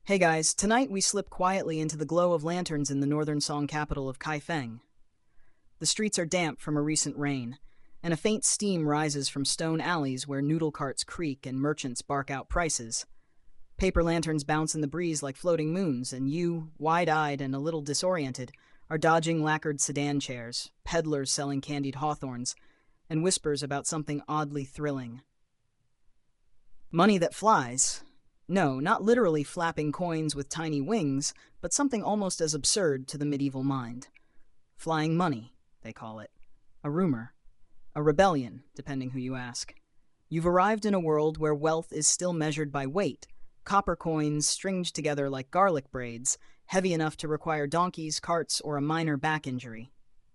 Hey guys, tonight we slip quietly into the glow of lanterns in the northern Song capital of Kaifeng. The streets are damp from a recent rain, and a faint steam rises from stone alleys where noodle carts creak and merchants bark out prices. Paper lanterns bounce in the breeze like floating moons, and you, wide-eyed and a little disoriented, are dodging lacquered sedan chairs, peddlers selling candied hawthorns, and whispers about something oddly thrilling. Money that flies. No, not literally flapping coins with tiny wings, but something almost as absurd to the medieval mind. Flying money, they call it. A rumor. A rebellion, depending who you ask. You've arrived in a world where wealth is still measured by weight, copper coins stringed together like garlic braids, heavy enough to require donkeys, carts, or a minor back injury.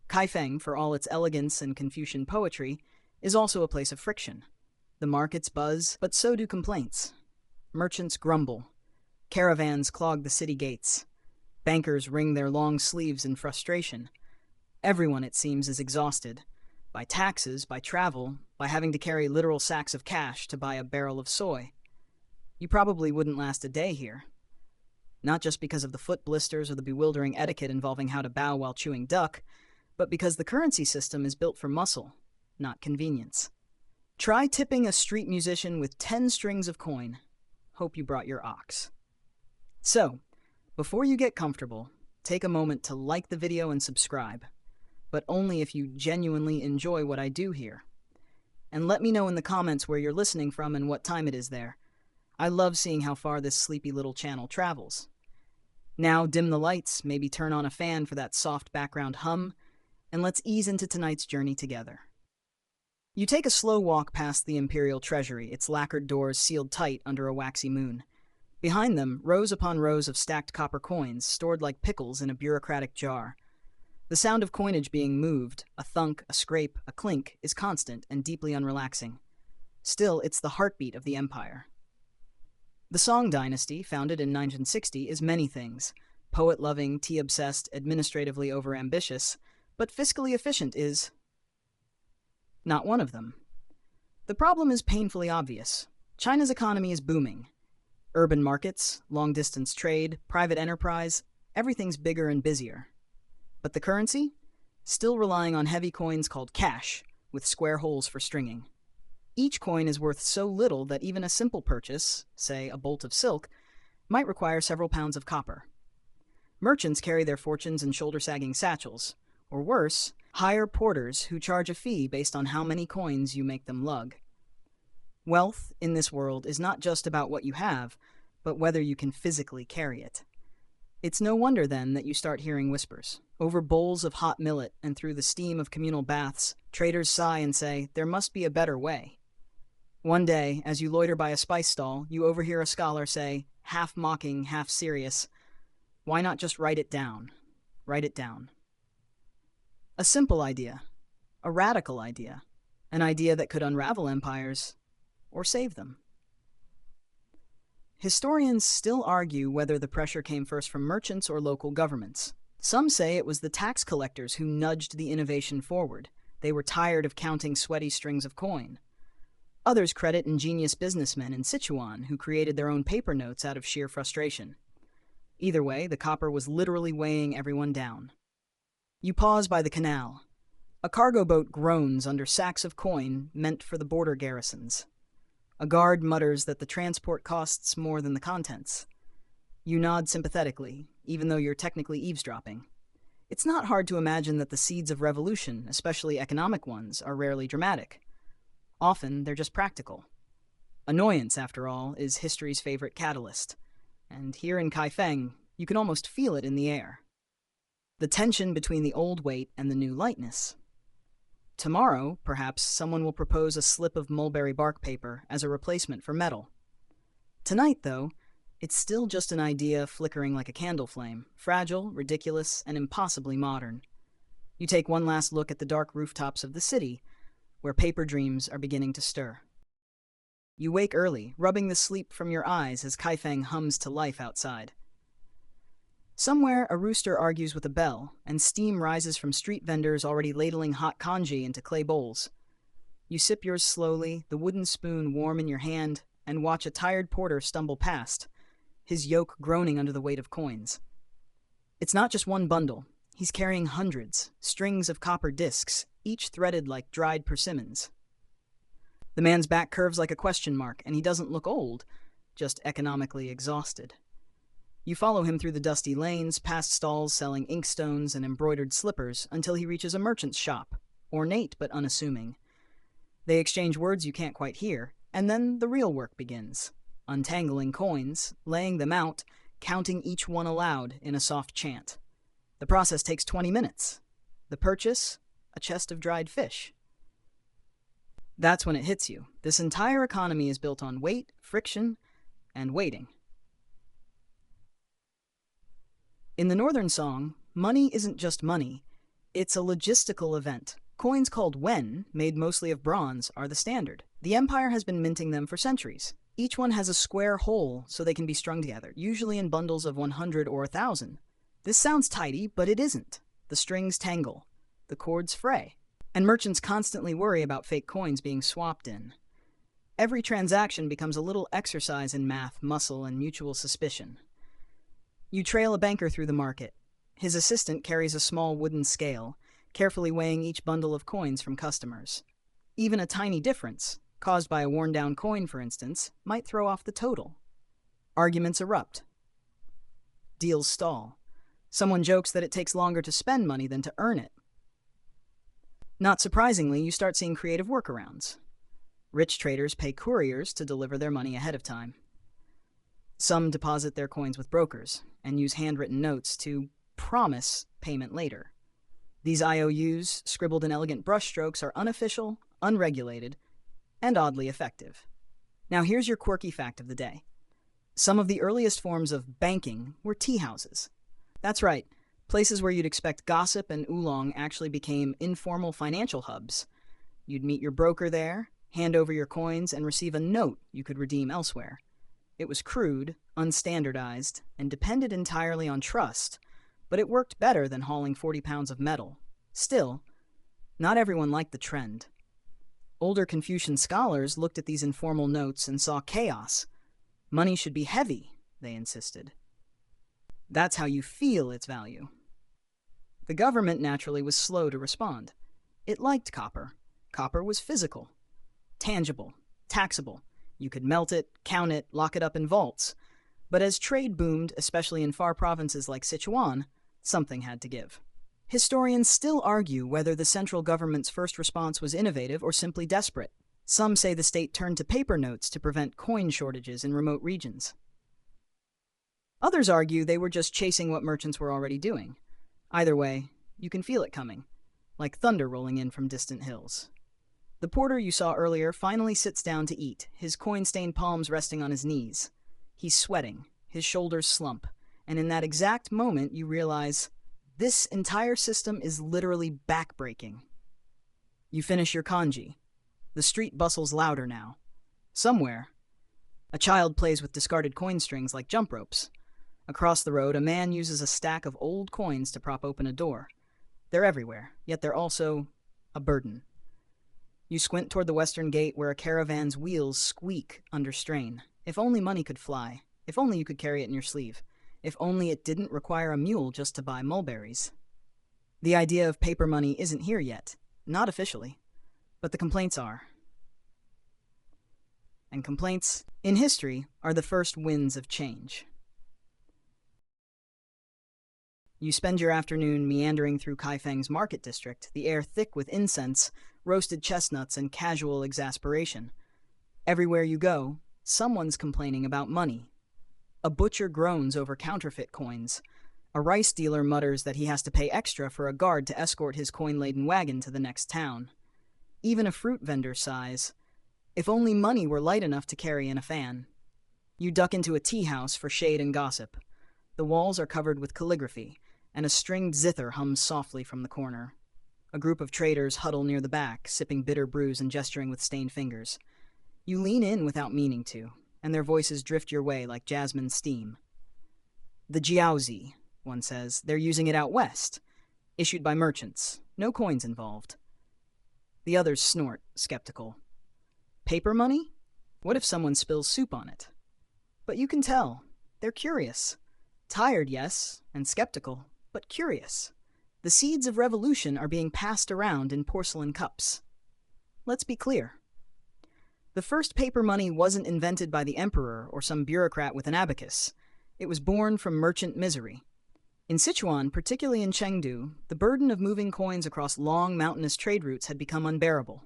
Kaifeng, for all its elegance and Confucian poetry, is also a place of friction. The markets buzz, but so do complaints. Merchants grumble. Caravans clog the city gates. Bankers wring their long sleeves in frustration. Everyone, it seems, is exhausted. By taxes, by travel, by having to carry literal sacks of cash to buy a barrel of soy. You probably wouldn't last a day here. Not just because of the foot blisters or the bewildering etiquette involving how to bow while chewing duck, but because the currency system is built for muscle, not convenience. Try tipping a street musician with 10 strings of coin. Hope you brought your ox. So, before you get comfortable, take a moment to like the video and subscribe, but only if you genuinely enjoy what I do here. And let me know in the comments where you're listening from and what time it is there. I love seeing how far this sleepy little channel travels. Now dim the lights, maybe turn on a fan for that soft background hum, and let's ease into tonight's journey together. You take a slow walk past the Imperial Treasury, its lacquered doors sealed tight under a waxy moon. Behind them, rows upon rows of stacked copper coins, stored like pickles in a bureaucratic jar. The sound of coinage being moved, a thunk, a scrape, a clink, is constant and deeply unrelaxing. Still, it's the heartbeat of the empire. The Song Dynasty, founded in 960, is many things. Poet-loving, tea-obsessed, administratively overambitious, but fiscally efficient is not one of them. The problem is painfully obvious. China's economy is booming. Urban markets, long-distance trade, private enterprise, everything's bigger and busier. But the currency? Still relying on heavy coins called cash, with square holes for stringing. Each coin is worth so little that even a simple purchase, say a bolt of silk, might require several pounds of copper. Merchants carry their fortunes in shoulder-sagging satchels, or worse, hire porters who charge a fee based on how many coins you make them lug. Wealth, in this world, is not just about what you have, but whether you can physically carry it. It's no wonder, then, that you start hearing whispers. Over bowls of hot millet and through the steam of communal baths, traders sigh and say, there must be a better way. One day, as you loiter by a spice stall, you overhear a scholar say, half mocking, half serious, why not just write it down? Write it down. A simple idea, a radical idea, an idea that could unravel empires or save them. Historians still argue whether the pressure came first from merchants or local governments. Some say it was the tax collectors who nudged the innovation forward. They were tired of counting sweaty strings of coin. Others credit ingenious businessmen in Sichuan who created their own paper notes out of sheer frustration. Either way, the copper was literally weighing everyone down. You pause by the canal. A cargo boat groans under sacks of coin meant for the border garrisons. A guard mutters that the transport costs more than the contents. You nod sympathetically, even though you're technically eavesdropping. It's not hard to imagine that the seeds of revolution, especially economic ones, are rarely dramatic. Often, they're just practical. Annoyance, after all, is history's favorite catalyst. And here in Kaifeng, you can almost feel it in the air. The tension between the old weight and the new lightness. Tomorrow, perhaps, someone will propose a slip of mulberry bark paper as a replacement for metal. Tonight, though, it's still just an idea flickering like a candle flame, fragile, ridiculous, and impossibly modern. You take one last look at the dark rooftops of the city, where paper dreams are beginning to stir. You wake early, rubbing the sleep from your eyes as Kaifeng hums to life outside. Somewhere, a rooster argues with a bell, and steam rises from street vendors already ladling hot congee into clay bowls. You sip yours slowly, the wooden spoon warm in your hand, and watch a tired porter stumble past, his yoke groaning under the weight of coins. It's not just one bundle. He's carrying hundreds, strings of copper discs, each threaded like dried persimmons. The man's back curves like a question mark, and he doesn't look old, just economically exhausted. You follow him through the dusty lanes, past stalls selling inkstones and embroidered slippers, until he reaches a merchant's shop, ornate but unassuming. They exchange words you can't quite hear, and then the real work begins. Untangling coins, laying them out, counting each one aloud in a soft chant. The process takes 20 minutes. The purchase, a chest of dried fish. That's when it hits you. This entire economy is built on weight, friction, and waiting. In the Northern Song, money isn't just money. It's a logistical event. Coins called wen, made mostly of bronze, are the standard. The empire has been minting them for centuries. Each one has a square hole so they can be strung together, usually in bundles of 100 or 1,000. This sounds tidy, but it isn't. The strings tangle. The cords fray. And merchants constantly worry about fake coins being swapped in. Every transaction becomes a little exercise in math, muscle, and mutual suspicion. You trail a banker through the market. His assistant carries a small wooden scale, carefully weighing each bundle of coins from customers. Even a tiny difference, caused by a worn-down coin, for instance, might throw off the total. Arguments erupt. Deals stall. Someone jokes that it takes longer to spend money than to earn it. Not surprisingly, you start seeing creative workarounds. Rich traders pay couriers to deliver their money ahead of time. Some deposit their coins with brokers and use handwritten notes to promise payment later. These IOUs, scribbled in elegant brushstrokes, are unofficial, unregulated, and oddly effective. Now here's your quirky fact of the day. Some of the earliest forms of banking were tea houses. That's right, places where you'd expect gossip and oolong actually became informal financial hubs. You'd meet your broker there, hand over your coins, and receive a note you could redeem elsewhere. It was crude, unstandardized, and depended entirely on trust, but it worked better than hauling 40 pounds of metal. Still, not everyone liked the trend. Older Confucian scholars looked at these informal notes and saw chaos. Money should be heavy, they insisted. That's how you feel its value. The government naturally was slow to respond. It liked copper. Copper was physical, tangible, taxable. You could melt it, count it, lock it up in vaults. But as trade boomed, especially in far provinces like Sichuan, something had to give. Historians still argue whether the central government's first response was innovative or simply desperate. Some say the state turned to paper notes to prevent coin shortages in remote regions. Others argue they were just chasing what merchants were already doing. Either way, you can feel it coming, like thunder rolling in from distant hills. The porter you saw earlier finally sits down to eat, his coin-stained palms resting on his knees. He's sweating, his shoulders slump, and in that exact moment you realize this entire system is literally backbreaking. You finish your kanji. The street bustles louder now. Somewhere, a child plays with discarded coin strings like jump ropes. Across the road, a man uses a stack of old coins to prop open a door. They're everywhere, yet they're also a burden. You squint toward the western gate where a caravan's wheels squeak under strain. If only money could fly. If only you could carry it in your sleeve. If only it didn't require a mule just to buy mulberries. The idea of paper money isn't here yet. Not officially. But the complaints are. And complaints, in history, are the first winds of change. You spend your afternoon meandering through Kaifeng's market district, the air thick with incense, roasted chestnuts, and casual exasperation. Everywhere you go, someone's complaining about money. A butcher groans over counterfeit coins. A rice dealer mutters that he has to pay extra for a guard to escort his coin-laden wagon to the next town. Even a fruit vendor sighs. If only money were light enough to carry in a fan. You duck into a tea house for shade and gossip. The walls are covered with calligraphy, and a stringed zither hums softly from the corner. A group of traders huddle near the back, sipping bitter brews and gesturing with stained fingers. You lean in without meaning to, and their voices drift your way like jasmine steam. The jiaozi, one says, they're using it out west. Issued by merchants. No coins involved. The others snort, skeptical. Paper money? What if someone spills soup on it? But you can tell. They're curious. Tired, yes, and skeptical, but curious. The seeds of revolution are being passed around in porcelain cups. Let's be clear. The first paper money wasn't invented by the emperor or some bureaucrat with an abacus. It was born from merchant misery. In Sichuan, particularly in Chengdu, the burden of moving coins across long mountainous trade routes had become unbearable.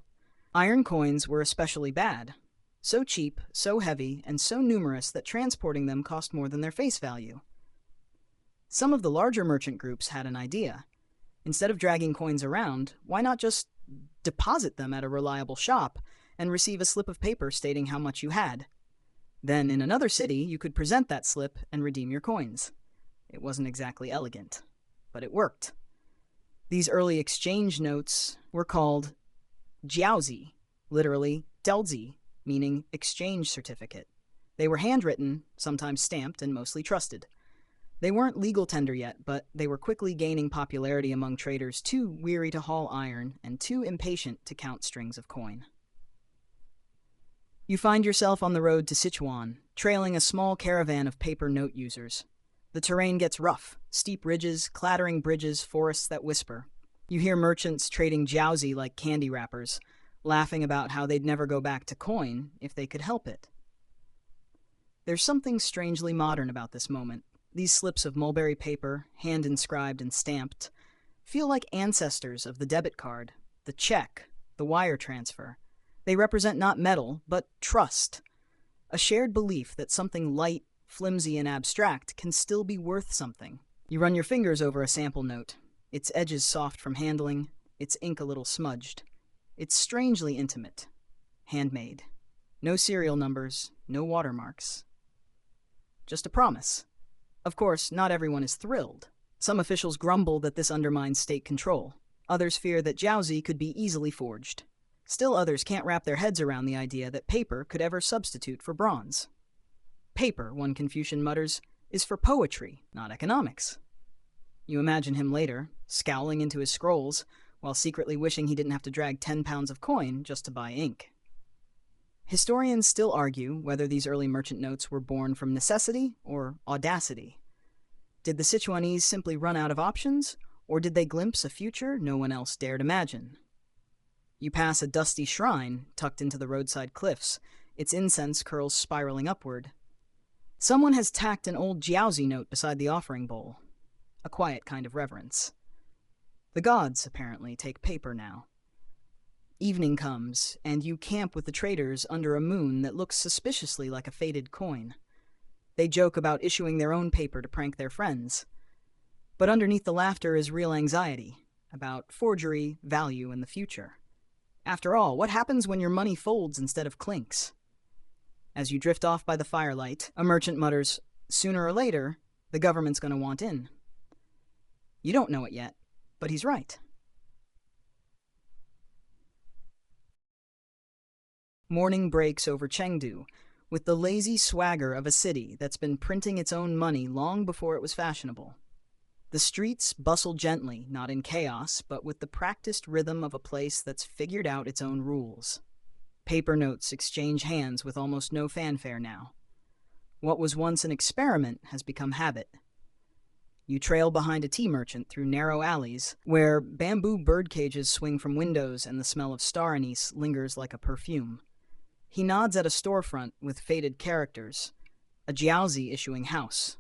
Iron coins were especially bad. So cheap, so heavy, and so numerous that transporting them cost more than their face value. Some of the larger merchant groups had an idea. Instead of dragging coins around, why not just deposit them at a reliable shop and receive a slip of paper stating how much you had? Then, in another city, you could present that slip and redeem your coins. It wasn't exactly elegant, but it worked. These early exchange notes were called jiaozi, literally delzi, meaning exchange certificate. They were handwritten, sometimes stamped, and mostly trusted. They weren't legal tender yet, but they were quickly gaining popularity among traders too weary to haul iron and too impatient to count strings of coin. You find yourself on the road to Sichuan, trailing a small caravan of paper note users. The terrain gets rough, steep ridges, clattering bridges, forests that whisper. You hear merchants trading jiaozi like candy wrappers, laughing about how they'd never go back to coin if they could help it. There's something strangely modern about this moment. These slips of mulberry paper, hand-inscribed and stamped, feel like ancestors of the debit card, the check, the wire transfer. They represent not metal, but trust, a shared belief that something light, flimsy, and abstract can still be worth something. You run your fingers over a sample note, its edges soft from handling, its ink a little smudged. It's strangely intimate, handmade. No serial numbers, no watermarks. Just a promise. Of course, not everyone is thrilled. Some officials grumble that this undermines state control. Others fear that jiaozi could be easily forged. Still others can't wrap their heads around the idea that paper could ever substitute for bronze. Paper, one Confucian mutters, is for poetry, not economics. You imagine him later, scowling into his scrolls, while secretly wishing he didn't have to drag 10 pounds of coin just to buy ink. Historians still argue whether these early merchant notes were born from necessity or audacity. Did the Sichuanese simply run out of options, or did they glimpse a future no one else dared imagine? You pass a dusty shrine tucked into the roadside cliffs, its incense curls spiraling upward. Someone has tacked an old jiaozi note beside the offering bowl, a quiet kind of reverence. The gods, apparently, take paper now. Evening comes, and you camp with the traders under a moon that looks suspiciously like a faded coin. They joke about issuing their own paper to prank their friends. But underneath the laughter is real anxiety about forgery, value, and the future. After all, what happens when your money folds instead of clinks? As you drift off by the firelight, a merchant mutters, "Sooner or later, the government's going to want in." You don't know it yet, but he's right. Morning breaks over Chengdu, with the lazy swagger of a city that's been printing its own money long before it was fashionable. The streets bustle gently, not in chaos, but with the practiced rhythm of a place that's figured out its own rules. Paper notes exchange hands with almost no fanfare now. What was once an experiment has become habit. You trail behind a tea merchant through narrow alleys, where bamboo bird cages swing from windows and the smell of star anise lingers like a perfume. He nods at a storefront with faded characters, a jiaozi issuing house.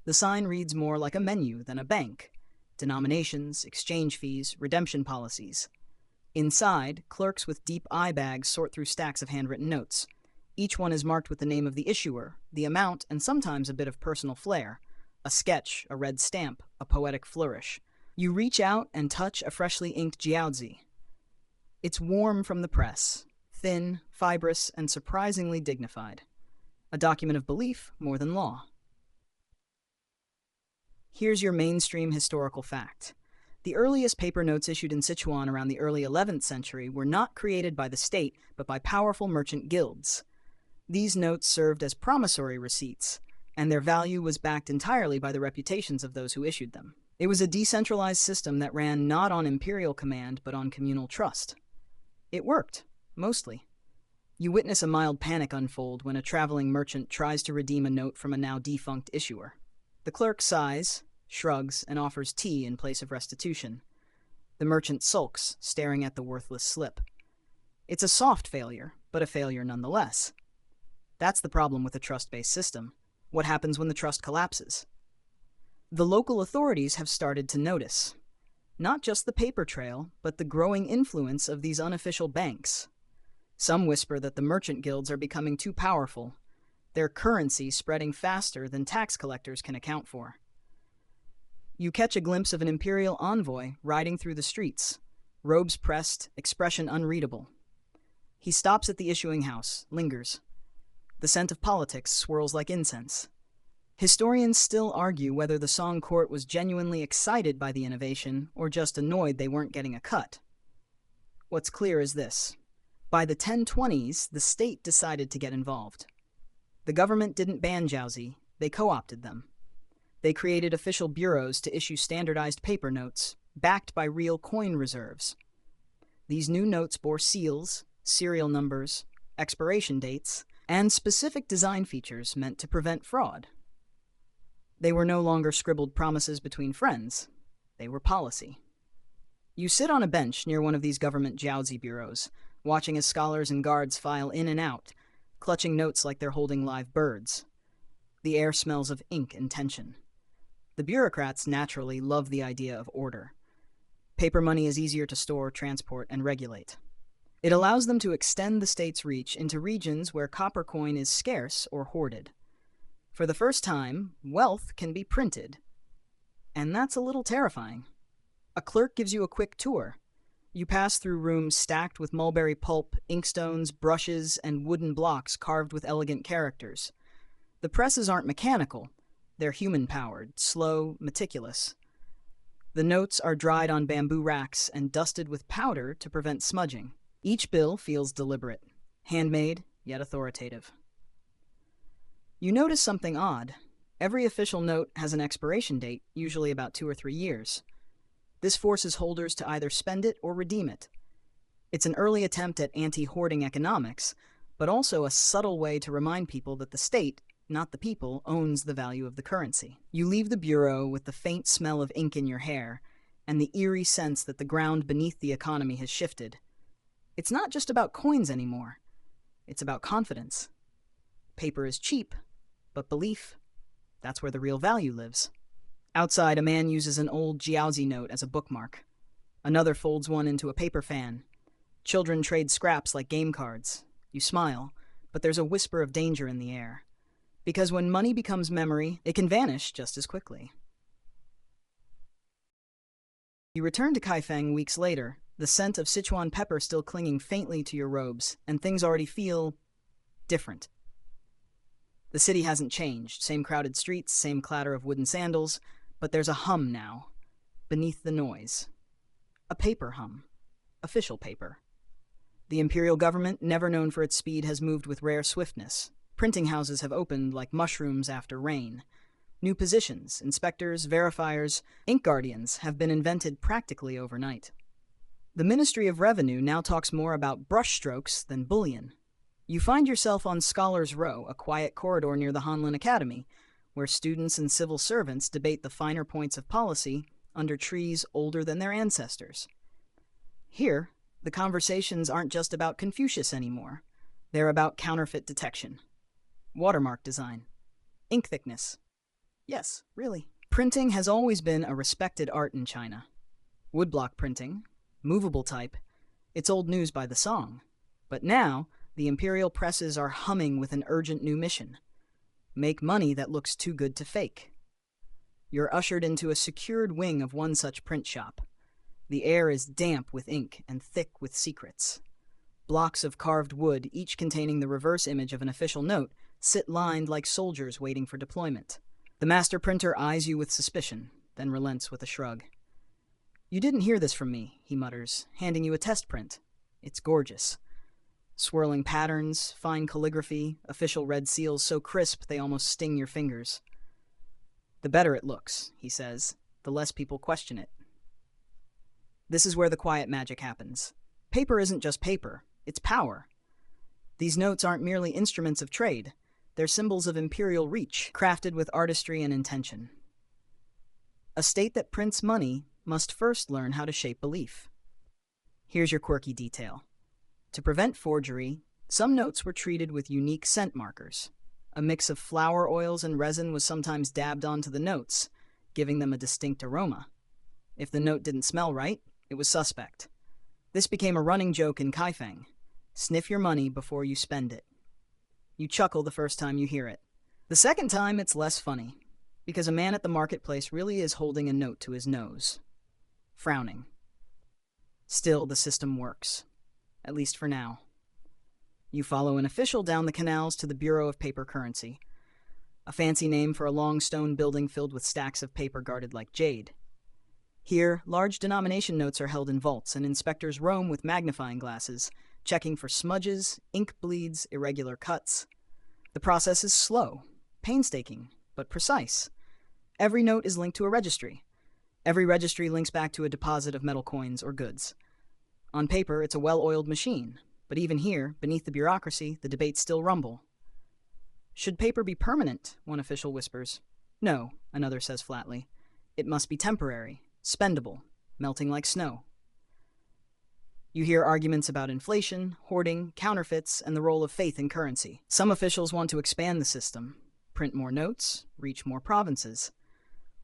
The sign reads more like a menu than a bank. Denominations, exchange fees, redemption policies. Inside, clerks with deep eye bags sort through stacks of handwritten notes. Each one is marked with the name of the issuer, the amount, and sometimes a bit of personal flair. A sketch, a red stamp, a poetic flourish. You reach out and touch a freshly inked jiaozi. It's warm from the press, thin, fibrous, and surprisingly dignified. A document of belief more than law. Here's your mainstream historical fact. The earliest paper notes issued in Sichuan around the early 11th century were not created by the state, but by powerful merchant guilds. These notes served as promissory receipts, and their value was backed entirely by the reputations of those who issued them. It was a decentralized system that ran not on imperial command, but on communal trust. It worked, mostly. You witness a mild panic unfold when a traveling merchant tries to redeem a note from a now defunct issuer. The clerk sighs, shrugs, and offers tea in place of restitution. The merchant sulks, staring at the worthless slip. It's a soft failure, but a failure nonetheless. That's the problem with a trust-based system. What happens when the trust collapses? The local authorities have started to notice. Not just the paper trail, but the growing influence of these unofficial banks. Some whisper that the merchant guilds are becoming too powerful, their currency spreading faster than tax collectors can account for. You catch a glimpse of an imperial envoy riding through the streets, robes pressed, expression unreadable. He stops at the issuing house, lingers. The scent of politics swirls like incense. Historians still argue whether the Song court was genuinely excited by the innovation or just annoyed they weren't getting a cut. What's clear is this. By the 1020s, the state decided to get involved. The government didn't ban jiaozi, they co-opted them. They created official bureaus to issue standardized paper notes, backed by real coin reserves. These new notes bore seals, serial numbers, expiration dates, and specific design features meant to prevent fraud. They were no longer scribbled promises between friends. They were policy. You sit on a bench near one of these government jiaozi bureaus, watching as scholars and guards file in and out, clutching notes like they're holding live birds. The air smells of ink and tension. The bureaucrats naturally love the idea of order. Paper money is easier to store, transport, and regulate. It allows them to extend the state's reach into regions where copper coin is scarce or hoarded. For the first time, wealth can be printed. And that's a little terrifying. A clerk gives you a quick tour. You pass through rooms stacked with mulberry pulp, inkstones, brushes, and wooden blocks carved with elegant characters. The presses aren't mechanical. They're human-powered, slow, meticulous. The notes are dried on bamboo racks and dusted with powder to prevent smudging. Each bill feels deliberate, handmade, yet authoritative. You notice something odd. Every official note has an expiration date, usually about 2 or 3 years. This forces holders to either spend it or redeem it. It's an early attempt at anti-hoarding economics, but also a subtle way to remind people that the state, not the people, owns the value of the currency. You leave the bureau with the faint smell of ink in your hair and the eerie sense that the ground beneath the economy has shifted. It's not just about coins anymore. It's about confidence. Paper is cheap, but belief, that's where the real value lives. Outside, a man uses an old jiaozi note as a bookmark. Another folds one into a paper fan. Children trade scraps like game cards. You smile, but there's a whisper of danger in the air. Because when money becomes memory, it can vanish just as quickly. You return to Kaifeng weeks later, the scent of Sichuan pepper still clinging faintly to your robes, and things already feel different. The city hasn't changed, same crowded streets, same clatter of wooden sandals, but there's a hum now, beneath the noise. A paper hum. Official paper. The imperial government, never known for its speed, has moved with rare swiftness. Printing houses have opened like mushrooms after rain. New positions, inspectors, verifiers, ink guardians have been invented practically overnight. The Ministry of Revenue now talks more about brushstrokes than bullion. You find yourself on Scholars Row, a quiet corridor near the Hanlin Academy, where students and civil servants debate the finer points of policy under trees older than their ancestors. Here, the conversations aren't just about Confucius anymore. They're about counterfeit detection, watermark design, ink thickness. Yes, really. Printing has always been a respected art in China. Woodblock printing, movable type, it's old news by the Song. But now, the imperial presses are humming with an urgent new mission. Make money that looks too good to fake. You're ushered into a secured wing of one such print shop. The air is damp with ink and thick with secrets. Blocks of carved wood, each containing the reverse image of an official note, sit lined like soldiers waiting for deployment. The master printer eyes you with suspicion, then relents with a shrug. "You didn't hear this from me," he mutters, handing you a test print. It's gorgeous. Swirling patterns, fine calligraphy, official red seals so crisp they almost sting your fingers. "The better it looks," he says, "the less people question it." This is where the quiet magic happens. Paper isn't just paper, it's power. These notes aren't merely instruments of trade. They're symbols of imperial reach, crafted with artistry and intention. A state that prints money must first learn how to shape belief. Here's your quirky detail. To prevent forgery, some notes were treated with unique scent markers. A mix of flower oils and resin was sometimes dabbed onto the notes, giving them a distinct aroma. If the note didn't smell right, it was suspect. This became a running joke in Kaifeng. Sniff your money before you spend it. You chuckle the first time you hear it. The second time, it's less funny, because a man at the marketplace really is holding a note to his nose, frowning. Still, the system works, at least for now. You follow an official down the canals to the Bureau of Paper Currency, a fancy name for a long stone building filled with stacks of paper guarded like jade. Here, large denomination notes are held in vaults, and inspectors roam with magnifying glasses, checking for smudges, ink bleeds, irregular cuts. The process is slow, painstaking, but precise. Every note is linked to a registry. Every registry links back to a deposit of metal coins or goods. On paper, it's a well-oiled machine, but even here, beneath the bureaucracy, the debates still rumble. Should paper be permanent? One official whispers. No, another says flatly. It must be temporary, spendable, melting like snow. You hear arguments about inflation, hoarding, counterfeits, and the role of faith in currency. Some officials want to expand the system, print more notes, reach more provinces.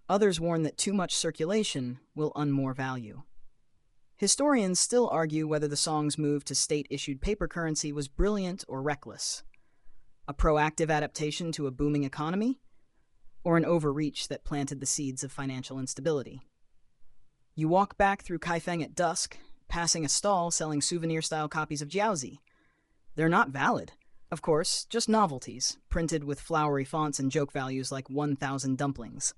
Others warn that too much circulation will unmoor value. Historians still argue whether the Song's move to state-issued paper currency was brilliant or reckless. A proactive adaptation to a booming economy, or an overreach that planted the seeds of financial instability. You walk back through Kaifeng at dusk, passing a stall selling souvenir-style copies of Jiaozi. They're not valid. Of course, just novelties, printed with flowery fonts and joke values like 1,000 dumplings.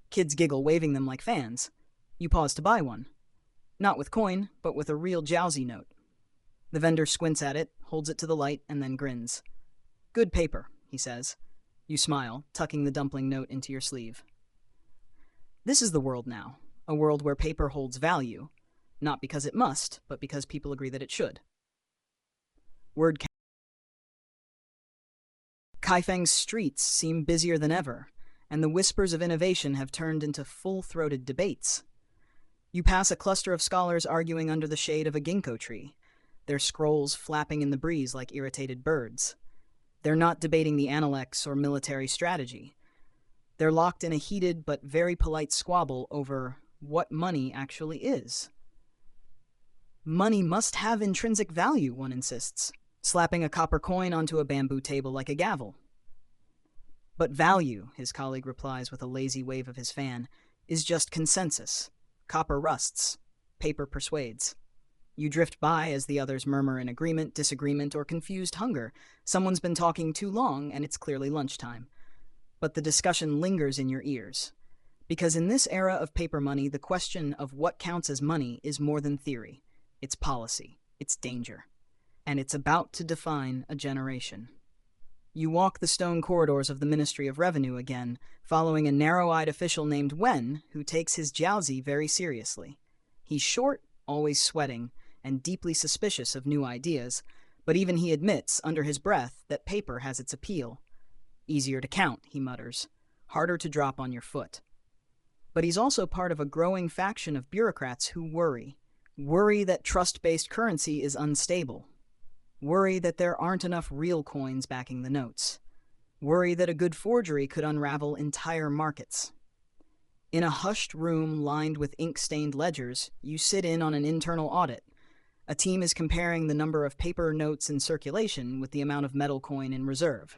Kids giggle waving them like fans. You pause to buy one. Not with coin, but with a real Jiaozi note. The vendor squints at it, holds it to the light, and then grins. Good paper, he says. You smile, tucking the dumpling note into your sleeve. This is the world now, a world where paper holds value, not because it must, but because people agree that it should. Word count. Kaifeng's streets seem busier than ever, and the whispers of innovation have turned into full-throated debates. You pass a cluster of scholars arguing under the shade of a ginkgo tree, their scrolls flapping in the breeze like irritated birds. They're not debating the analects or military strategy. They're locked in a heated but very polite squabble over what money actually is. Money must have intrinsic value, one insists, slapping a copper coin onto a bamboo table like a gavel. But value, his colleague replies with a lazy wave of his fan, is just consensus. Copper rusts. Paper persuades. You drift by as the others murmur in agreement, disagreement, or confused hunger. Someone's been talking too long, and it's clearly lunchtime. But the discussion lingers in your ears. Because in this era of paper money, the question of what counts as money is more than theory. It's policy. It's danger. And it's about to define a generation. You walk the stone corridors of the Ministry of Revenue again, following a narrow-eyed official named Wen, who takes his Jiaozi very seriously. He's short, always sweating, and deeply suspicious of new ideas, but even he admits, under his breath, that paper has its appeal. Easier to count, he mutters. Harder to drop on your foot. But he's also part of a growing faction of bureaucrats who worry. Worry that trust-based currency is unstable. Worry that there aren't enough real coins backing the notes. Worry that a good forgery could unravel entire markets. In a hushed room lined with ink-stained ledgers, you sit in on an internal audit. A team is comparing the number of paper notes in circulation with the amount of metal coin in reserve.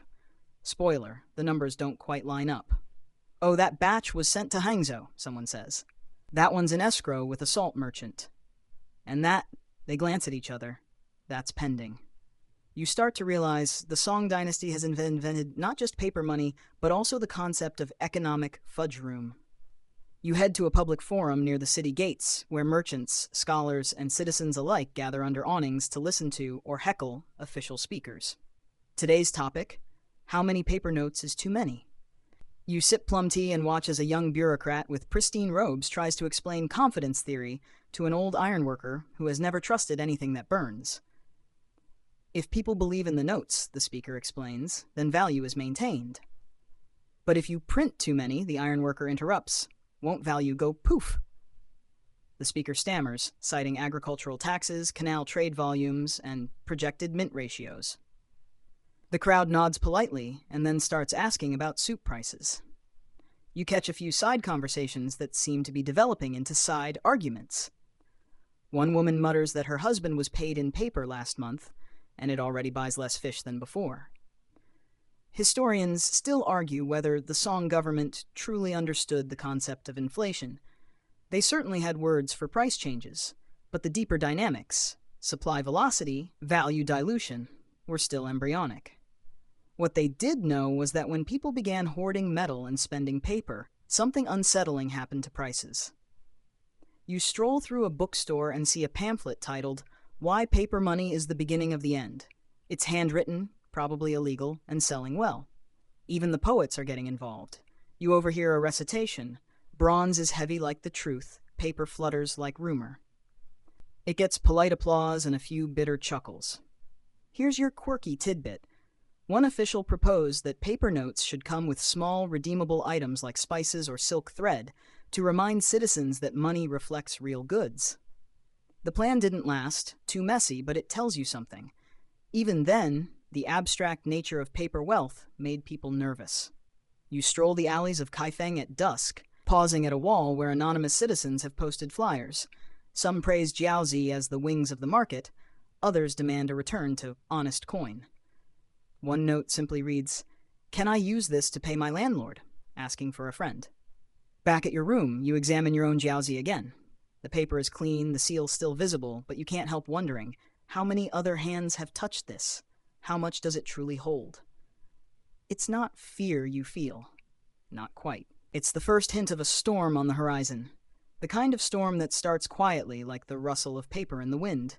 Spoiler, the numbers don't quite line up. Oh, that batch was sent to Hangzhou, someone says. That one's in escrow with a salt merchant. And that, they glance at each other, that's pending. You start to realize the Song Dynasty has invented not just paper money, but also the concept of economic fudge room. You head to a public forum near the city gates, where merchants, scholars, and citizens alike gather under awnings to listen to or heckle official speakers. Today's topic: how many paper notes is too many? You sip plum tea and watch as a young bureaucrat with pristine robes tries to explain confidence theory to an old ironworker who has never trusted anything that burns. If people believe in the notes, the speaker explains, then value is maintained. But if you print too many, the ironworker interrupts, won't value go poof? The speaker stammers, citing agricultural taxes, canal trade volumes, and projected mint ratios. The crowd nods politely and then starts asking about soup prices. You catch a few side conversations that seem to be developing into side arguments. One woman mutters that her husband was paid in paper last month, and it already buys less fish than before. Historians still argue whether the Song government truly understood the concept of inflation. They certainly had words for price changes, but the deeper dynamics, supply velocity, value dilution, were still embryonic. What they did know was that when people began hoarding metal and spending paper, something unsettling happened to prices. You stroll through a bookstore and see a pamphlet titled, "Why Paper Money is the Beginning of the End." It's handwritten, probably illegal, and selling well. Even the poets are getting involved. You overhear a recitation, "Bronze is heavy like the truth, paper flutters like rumor." It gets polite applause and a few bitter chuckles. Here's your quirky tidbit. One official proposed that paper notes should come with small, redeemable items like spices or silk thread to remind citizens that money reflects real goods. The plan didn't last, too messy, but it tells you something. Even then, the abstract nature of paper wealth made people nervous. You stroll the alleys of Kaifeng at dusk, pausing at a wall where anonymous citizens have posted flyers. Some praise Jiaozi as the wings of the market, others demand a return to honest coin. One note simply reads, "Can I use this to pay my landlord?" asking for a friend. Back at your room, you examine your own Jiaozi again. The paper is clean, the seal still visible, but you can't help wondering, how many other hands have touched this? How much does it truly hold? It's not fear you feel. Not quite. It's the first hint of a storm on the horizon. The kind of storm that starts quietly, like the rustle of paper in the wind.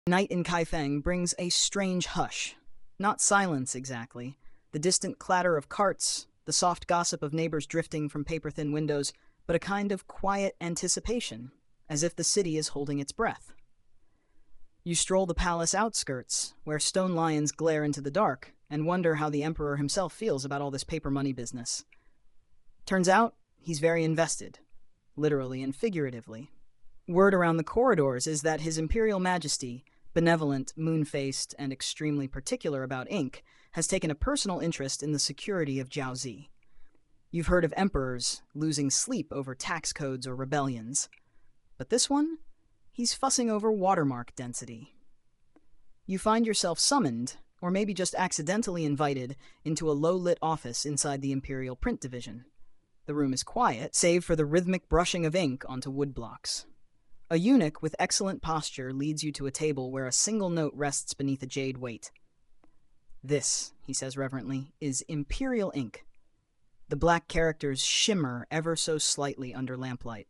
Night in Kaifeng brings a strange hush. Not silence exactly. The distant clatter of carts, the soft gossip of neighbors drifting from paper-thin windows, but a kind of quiet anticipation, as if the city is holding its breath. You stroll the palace outskirts, where stone lions glare into the dark, and wonder how the emperor himself feels about all this paper money business. Turns out, he's very invested, literally and figuratively. Word around the corridors is that His Imperial Majesty, benevolent, moon-faced, and extremely particular about ink, has taken a personal interest in the security of Jiaozi. You've heard of emperors losing sleep over tax codes or rebellions. But this one? He's fussing over watermark density. You find yourself summoned, or maybe just accidentally invited, into a low-lit office inside the Imperial Print Division. The room is quiet, save for the rhythmic brushing of ink onto wood blocks. A eunuch with excellent posture leads you to a table where a single note rests beneath a jade weight. "This," he says reverently, "is imperial ink." The black characters shimmer ever so slightly under lamplight.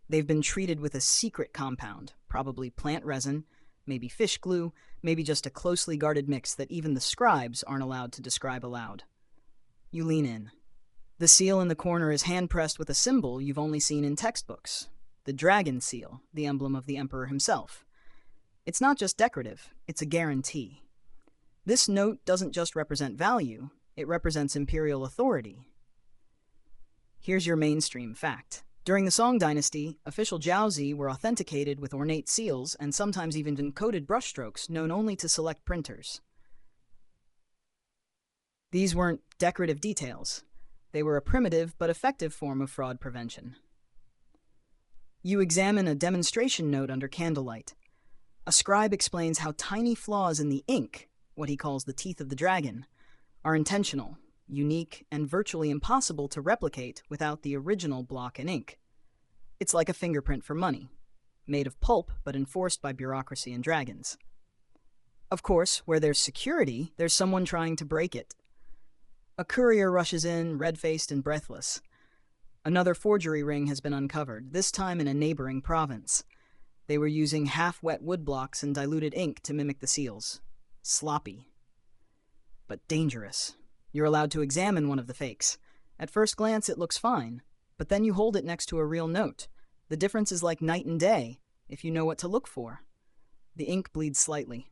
They've been treated with a secret compound, probably plant resin, maybe fish glue, maybe just a closely guarded mix that even the scribes aren't allowed to describe aloud. You lean in. The seal in the corner is hand-pressed with a symbol you've only seen in textbooks. The dragon seal, the emblem of the emperor himself. It's not just decorative, it's a guarantee. This note doesn't just represent value, it represents imperial authority. Here's your mainstream fact. During the Song Dynasty, official Jiaozi were authenticated with ornate seals and sometimes even encoded brushstrokes known only to select printers. These weren't decorative details. They were a primitive but effective form of fraud prevention. You examine a demonstration note under candlelight. A scribe explains how tiny flaws in the ink, what he calls the teeth of the dragon, are intentional, unique, and virtually impossible to replicate without the original block and ink. It's like a fingerprint for money, made of pulp but enforced by bureaucracy and dragons. Of course, where there's security, there's someone trying to break it. A courier rushes in, red-faced and breathless. Another forgery ring has been uncovered, this time in a neighboring province. They were using half-wet wood blocks and diluted ink to mimic the seals. Sloppy. But dangerous. You're allowed to examine one of the fakes. At first glance, it looks fine, but then you hold it next to a real note. The difference is like night and day. if you know what to look for. The ink bleeds slightly.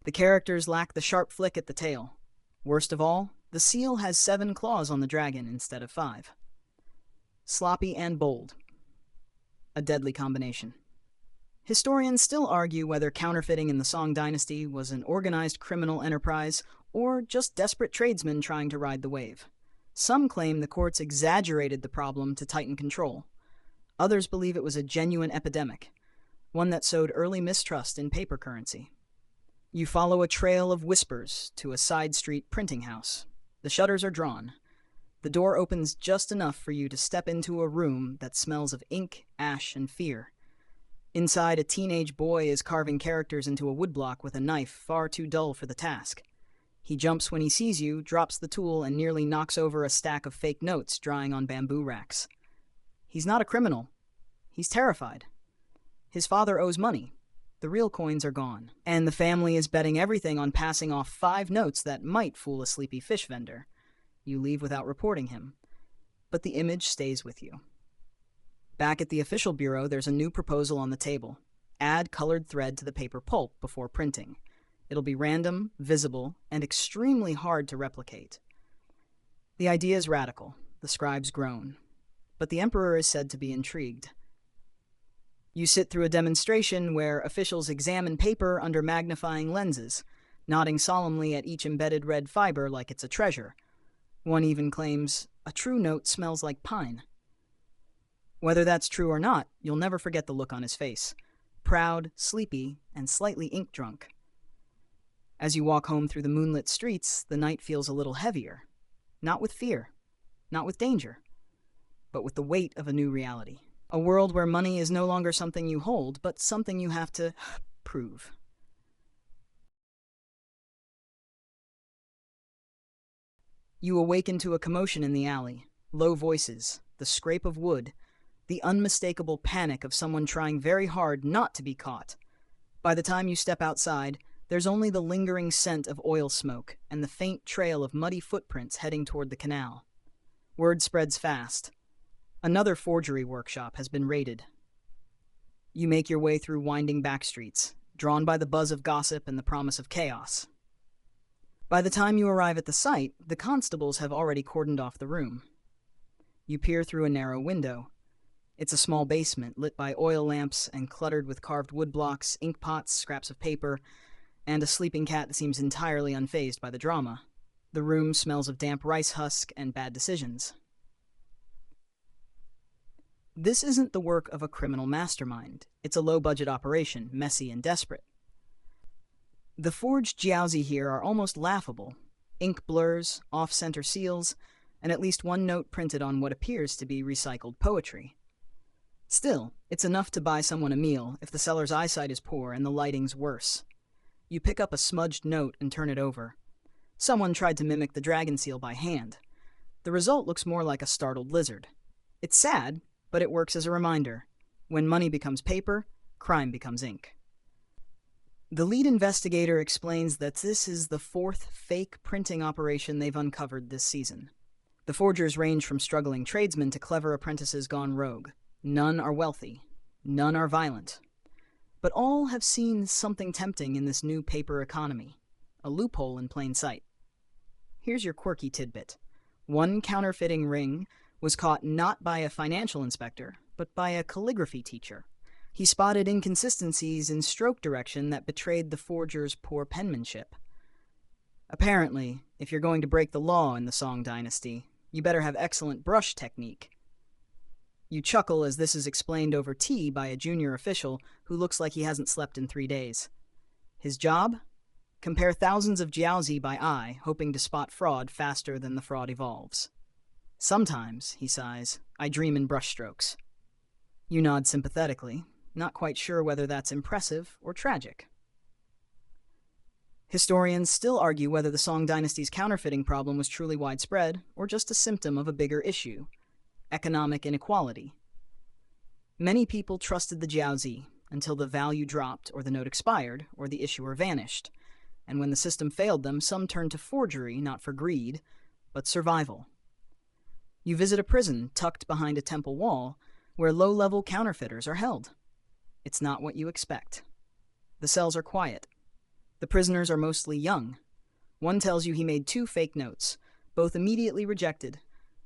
The characters lack the sharp flick at the tail. Worst of all, the seal has 7 claws on the dragon instead of 5. Sloppy and bold. A deadly combination. Historians still argue whether counterfeiting in the Song Dynasty was an organized criminal enterprise or just desperate tradesmen trying to ride the wave. Some claim the courts exaggerated the problem to tighten control. Others believe it was a genuine epidemic, one that sowed early mistrust in paper currency. You follow a trail of whispers to a side street printing house. The shutters are drawn. The door opens just enough for you to step into a room that smells of ink, ash, and fear. Inside, a teenage boy is carving characters into a woodblock with a knife far too dull for the task. He jumps when he sees you, drops the tool, and nearly knocks over a stack of fake notes drying on bamboo racks. He's not a criminal. He's terrified. His father owes money. The real coins are gone, and the family is betting everything on passing off 5 notes that might fool a sleepy fish vendor. You leave without reporting him, but the image stays with you. Back at the official bureau, there's a new proposal on the table. Add colored thread to the paper pulp before printing. It'll be random, visible, and extremely hard to replicate. The idea is radical. The scribes groan. But the emperor is said to be intrigued. You sit through a demonstration where officials examine paper under magnifying lenses, nodding solemnly at each embedded red fiber like it's a treasure. One even claims, "A true note smells like pine." Whether that's true or not, you'll never forget the look on his face. Proud, sleepy, and slightly ink-drunk. As you walk home through the moonlit streets, the night feels a little heavier. Not with fear, not with danger, but with the weight of a new reality. A world where money is no longer something you hold, but something you have to prove. You awaken to a commotion in the alley. Low voices, the scrape of wood, the unmistakable panic of someone trying very hard not to be caught. By the time you step outside, there's only the lingering scent of oil smoke and the faint trail of muddy footprints heading toward the canal. Word spreads fast. Another forgery workshop has been raided. You make your way through winding back streets, drawn by the buzz of gossip and the promise of chaos. By the time you arrive at the site, the constables have already cordoned off the room. You peer through a narrow window. It's a small basement lit by oil lamps and cluttered with carved wood blocks, ink pots, scraps of paper, and a sleeping cat that seems entirely unfazed by the drama. The room smells of damp rice husk and bad decisions. This isn't the work of a criminal mastermind. It's a low-budget operation, messy and desperate. The forged jiaozi here are almost laughable. Ink blurs, off-center seals, and at least one note printed on what appears to be recycled poetry. Still, it's enough to buy someone a meal if the seller's eyesight is poor and the lighting's worse. You pick up a smudged note and turn it over. Someone tried to mimic the dragon seal by hand. The result looks more like a startled lizard. It's sad, but it works as a reminder. When money becomes paper, crime becomes ink. The lead investigator explains that this is the 4th fake printing operation they've uncovered this season. The forgers range from struggling tradesmen to clever apprentices gone rogue. None are wealthy. None are violent. But all have seen something tempting in this new paper economy. A loophole in plain sight. Here's your quirky tidbit. One counterfeiting ring was caught not by a financial inspector, but by a calligraphy teacher. He spotted inconsistencies in stroke direction that betrayed the forger's poor penmanship. Apparently, if you're going to break the law in the Song Dynasty, you better have excellent brush technique. You chuckle as this is explained over tea by a junior official who looks like he hasn't slept in 3 days. His job? Compare thousands of jiaozi by eye, hoping to spot fraud faster than the fraud evolves. Sometimes, he sighs, I dream in brushstrokes. You nod sympathetically, not quite sure whether that's impressive or tragic. Historians still argue whether the Song Dynasty's counterfeiting problem was truly widespread or just a symptom of a bigger issue: economic inequality. Many people trusted the jiaozi until the value dropped or the note expired or the issuer vanished, and when the system failed them, some turned to forgery not for greed, but survival. You visit a prison tucked behind a temple wall where low-level counterfeiters are held. It's not what you expect. The cells are quiet. The prisoners are mostly young. One tells you he made 2 fake notes, both immediately rejected,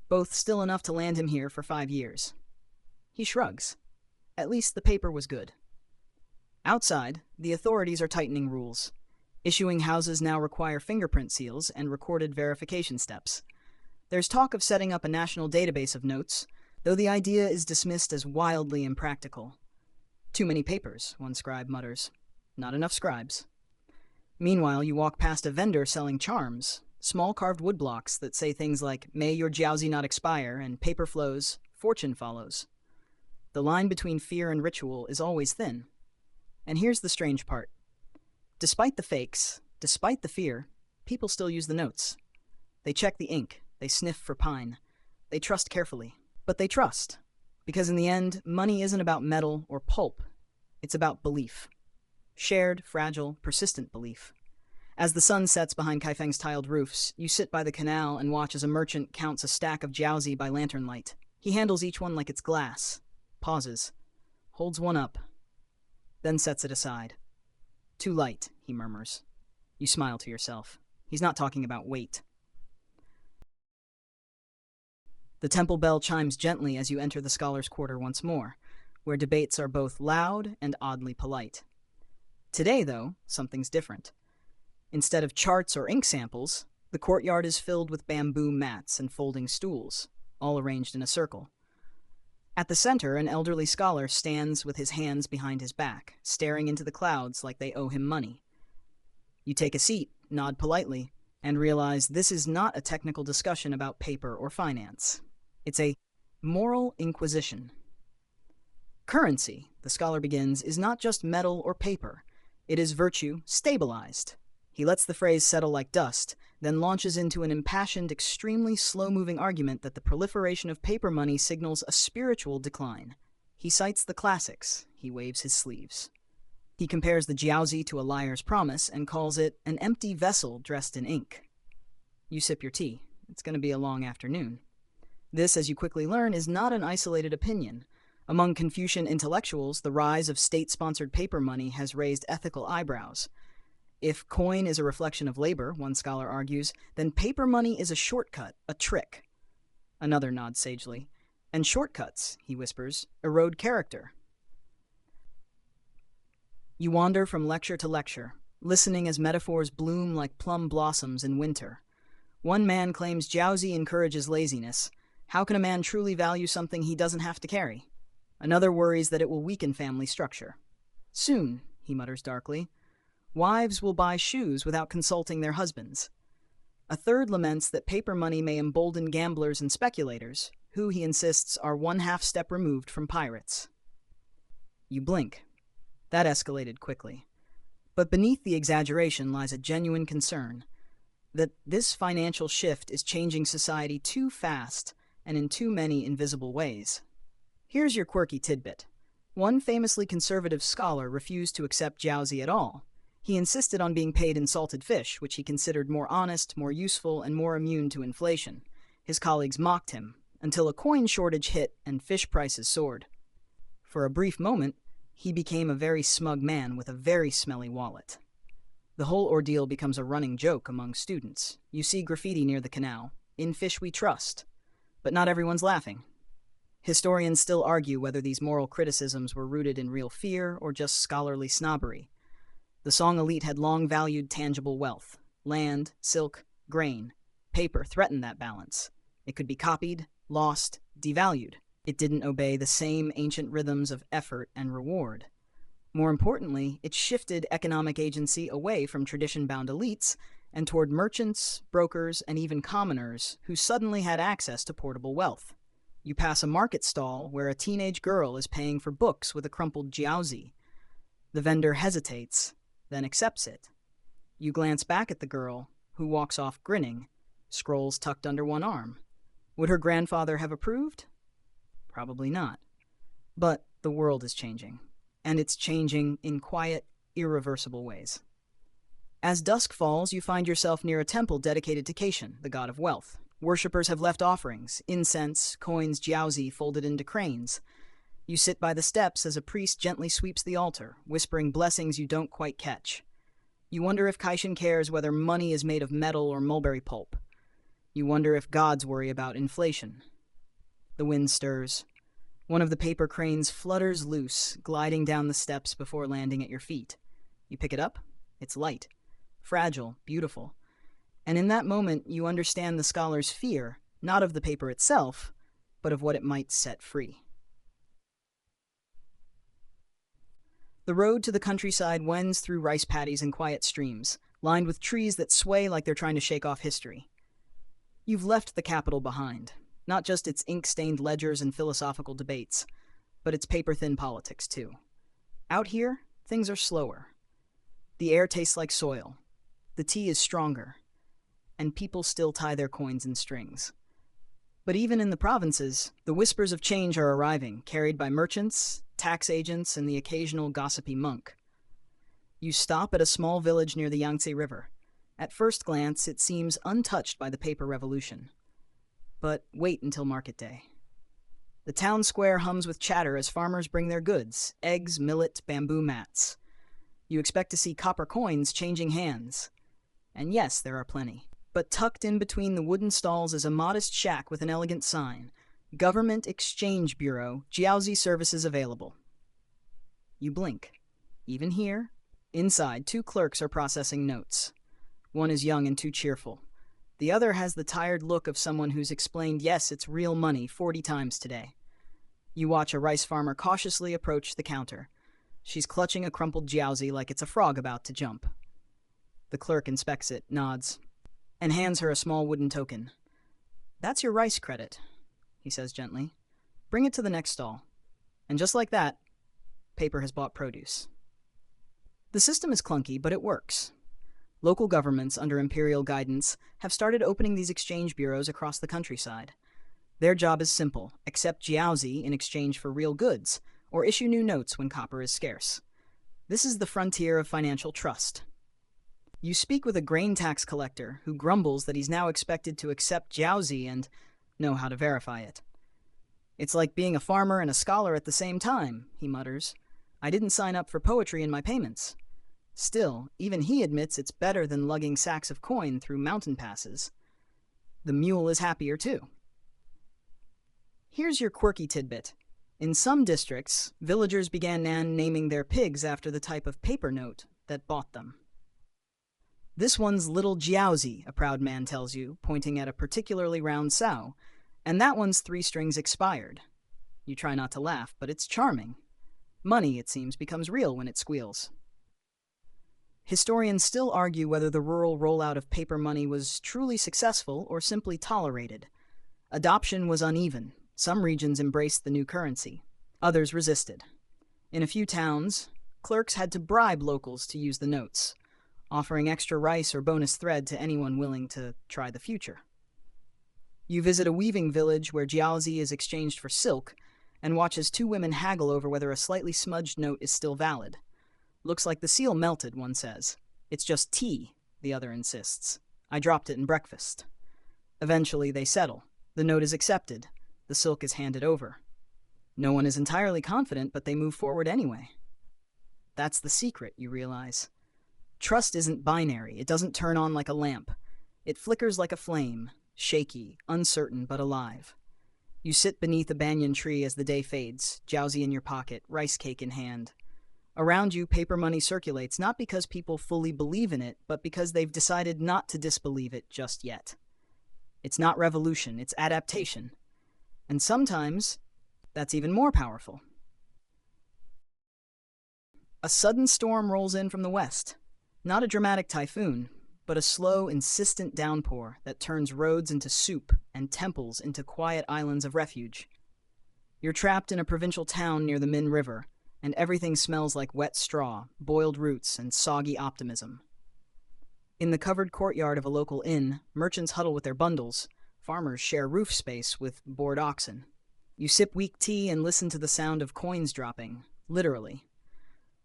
both still enough to land him here for 5 years. He shrugs. At least the paper was good. Outside, the authorities are tightening rules. Issuing houses now require fingerprint seals and recorded verification steps. There's talk of setting up a national database of notes, though the idea is dismissed as wildly impractical. Too many papers, one scribe mutters. Not enough scribes. Meanwhile, you walk past a vendor selling charms, small carved wood blocks that say things like, "May your jiaozi not expire," and "Paper flows, fortune follows." The line between fear and ritual is always thin. And here's the strange part. Despite the fakes, despite the fear, people still use the notes. They check the ink, they sniff for pine, they trust carefully. But they trust, because in the end, money isn't about metal or pulp, it's about belief. Shared, fragile, persistent belief. As the sun sets behind Kaifeng's tiled roofs, you sit by the canal and watch as a merchant counts a stack of jiaozi by lantern light. He handles each one like it's glass, pauses, holds one up, then sets it aside. "Too light," he murmurs. You smile to yourself. He's not talking about weight. The temple bell chimes gently as you enter the scholars' quarter once more, where debates are both loud and oddly polite. Today, though, something's different. Instead of charts or ink samples, the courtyard is filled with bamboo mats and folding stools, all arranged in a circle. At the center, an elderly scholar stands with his hands behind his back, staring into the clouds like they owe him money. You take a seat, nod politely, and realize this is not a technical discussion about paper or finance. It's a moral inquisition. Currency, the scholar begins, is not just metal or paper. It is virtue stabilized. He lets the phrase settle like dust, then launches into an impassioned, extremely slow-moving argument that the proliferation of paper money signals a spiritual decline. He cites the classics. He waves his sleeves. He compares the jiaozi to a liar's promise and calls it an empty vessel dressed in ink. You sip your tea. It's going to be a long afternoon. This, as you quickly learn, is not an isolated opinion. Among Confucian intellectuals, the rise of state-sponsored paper money has raised ethical eyebrows. If coin is a reflection of labor, one scholar argues, then paper money is a shortcut, a trick. Another nods sagely. And shortcuts, he whispers, erode character. You wander from lecture to lecture, listening as metaphors bloom like plum blossoms in winter. One man claims jiaozi encourages laziness. How can a man truly value something he doesn't have to carry? Another worries that it will weaken family structure. Soon, he mutters darkly, wives will buy shoes without consulting their husbands. A third laments that paper money may embolden gamblers and speculators, who, he insists, are one half step removed from pirates. You blink. That escalated quickly. But beneath the exaggeration lies a genuine concern that this financial shift is changing society too fast and in too many invisible ways. Here's your quirky tidbit. One famously conservative scholar refused to accept jiaozi at all. He insisted on being paid in salted fish, which he considered more honest, more useful, and more immune to inflation. His colleagues mocked him, until a coin shortage hit and fish prices soared. For a brief moment, he became a very smug man with a very smelly wallet. The whole ordeal becomes a running joke among students. You see graffiti near the canal, "In fish we trust." But not everyone's laughing. Historians still argue whether these moral criticisms were rooted in real fear or just scholarly snobbery. The Song elite had long valued tangible wealth. Land, silk, grain. Paper threatened that balance. It could be copied, lost, devalued. It didn't obey the same ancient rhythms of effort and reward. More importantly, it shifted economic agency away from tradition-bound elites and toward merchants, brokers, and even commoners who suddenly had access to portable wealth. You pass a market stall where a teenage girl is paying for books with a crumpled jiaozi. The vendor hesitates, then accepts it. You glance back at the girl, who walks off grinning, scrolls tucked under one arm. Would her grandfather have approved? Probably not. But the world is changing, and it's changing in quiet, irreversible ways. As dusk falls, you find yourself near a temple dedicated to Caitian, the god of wealth. Worshippers have left offerings, incense, coins, jiaozi folded into cranes. You sit by the steps as a priest gently sweeps the altar, whispering blessings you don't quite catch. You wonder if Kaishin cares whether money is made of metal or mulberry pulp. You wonder if gods worry about inflation. The wind stirs. One of the paper cranes flutters loose, gliding down the steps before landing at your feet. You pick it up. It's light, fragile, beautiful. And in that moment, you understand the scholar's fear, not of the paper itself, but of what it might set free. The road to the countryside wends through rice paddies and quiet streams, lined with trees that sway like they're trying to shake off history. You've left the capital behind, not just its ink-stained ledgers and philosophical debates, but its paper-thin politics, too. Out here, things are slower. The air tastes like soil. The tea is stronger. And people still tie their coins in strings. But even in the provinces, the whispers of change are arriving, carried by merchants, tax agents, and the occasional gossipy monk. You stop at a small village near the Yangtze River. At first glance, it seems untouched by the paper revolution. But wait until market day. The town square hums with chatter as farmers bring their goods: eggs, millet, bamboo mats. You expect to see copper coins changing hands. And yes, there are plenty. But tucked in between the wooden stalls is a modest shack with an elegant sign: Government Exchange Bureau, Jiaozi services available. You blink. Even here, inside, 2 clerks are processing notes. One is young and too cheerful. The other has the tired look of someone who's explained, yes, it's real money 40 times today. You watch a rice farmer cautiously approach the counter. She's clutching a crumpled jiaozi like it's a frog about to jump. The clerk inspects it, nods, and hands her a small wooden token. "That's your rice credit," he says gently. "Bring it to the next stall." And just like that, paper has bought produce. The system is clunky, but it works. Local governments, under imperial guidance, have started opening these exchange bureaus across the countryside. Their job is simple: accept jiaozi in exchange for real goods, or issue new notes when copper is scarce. This is the frontier of financial trust. You speak with a grain tax collector who grumbles that he's now expected to accept jiaozi and know how to verify it. "It's like being a farmer and a scholar at the same time," he mutters. "I didn't sign up for poetry in my payments." Still, even he admits it's better than lugging sacks of coin through mountain passes. The mule is happier too. Here's your quirky tidbit. In some districts, villagers began naming their pigs after the type of paper note that bought them. "This one's little jiaozi," a proud man tells you, pointing at a particularly round sow, "and that one's 3 strings expired." You try not to laugh, but it's charming. Money, it seems, becomes real when it squeals. Historians still argue whether the rural rollout of paper money was truly successful or simply tolerated. Adoption was uneven. Some regions embraced the new currency. Others resisted. In a few towns, clerks had to bribe locals to use the notes, offering extra rice or bonus thread to anyone willing to try the future. You visit a weaving village where jiaozi is exchanged for silk and watch as 2 women haggle over whether a slightly smudged note is still valid. "Looks like the seal melted," one says. "It's just tea," the other insists. "I dropped it in breakfast." Eventually they settle. The note is accepted. The silk is handed over. No one is entirely confident, but they move forward anyway. That's the secret, you realize. Trust isn't binary. It doesn't turn on like a lamp. It flickers like a flame, shaky, uncertain, but alive. You sit beneath a banyan tree as the day fades, jiaozi in your pocket, rice cake in hand. Around you, paper money circulates, not because people fully believe in it, but because they've decided not to disbelieve it just yet. It's not revolution, it's adaptation. And sometimes, that's even more powerful. A sudden storm rolls in from the west. Not a dramatic typhoon, but a slow, insistent downpour that turns roads into soup and temples into quiet islands of refuge. You're trapped in a provincial town near the Min River, and everything smells like wet straw, boiled roots, and soggy optimism. In the covered courtyard of a local inn, merchants huddle with their bundles. Farmers share roof space with bored oxen. You sip weak tea and listen to the sound of coins dropping, literally.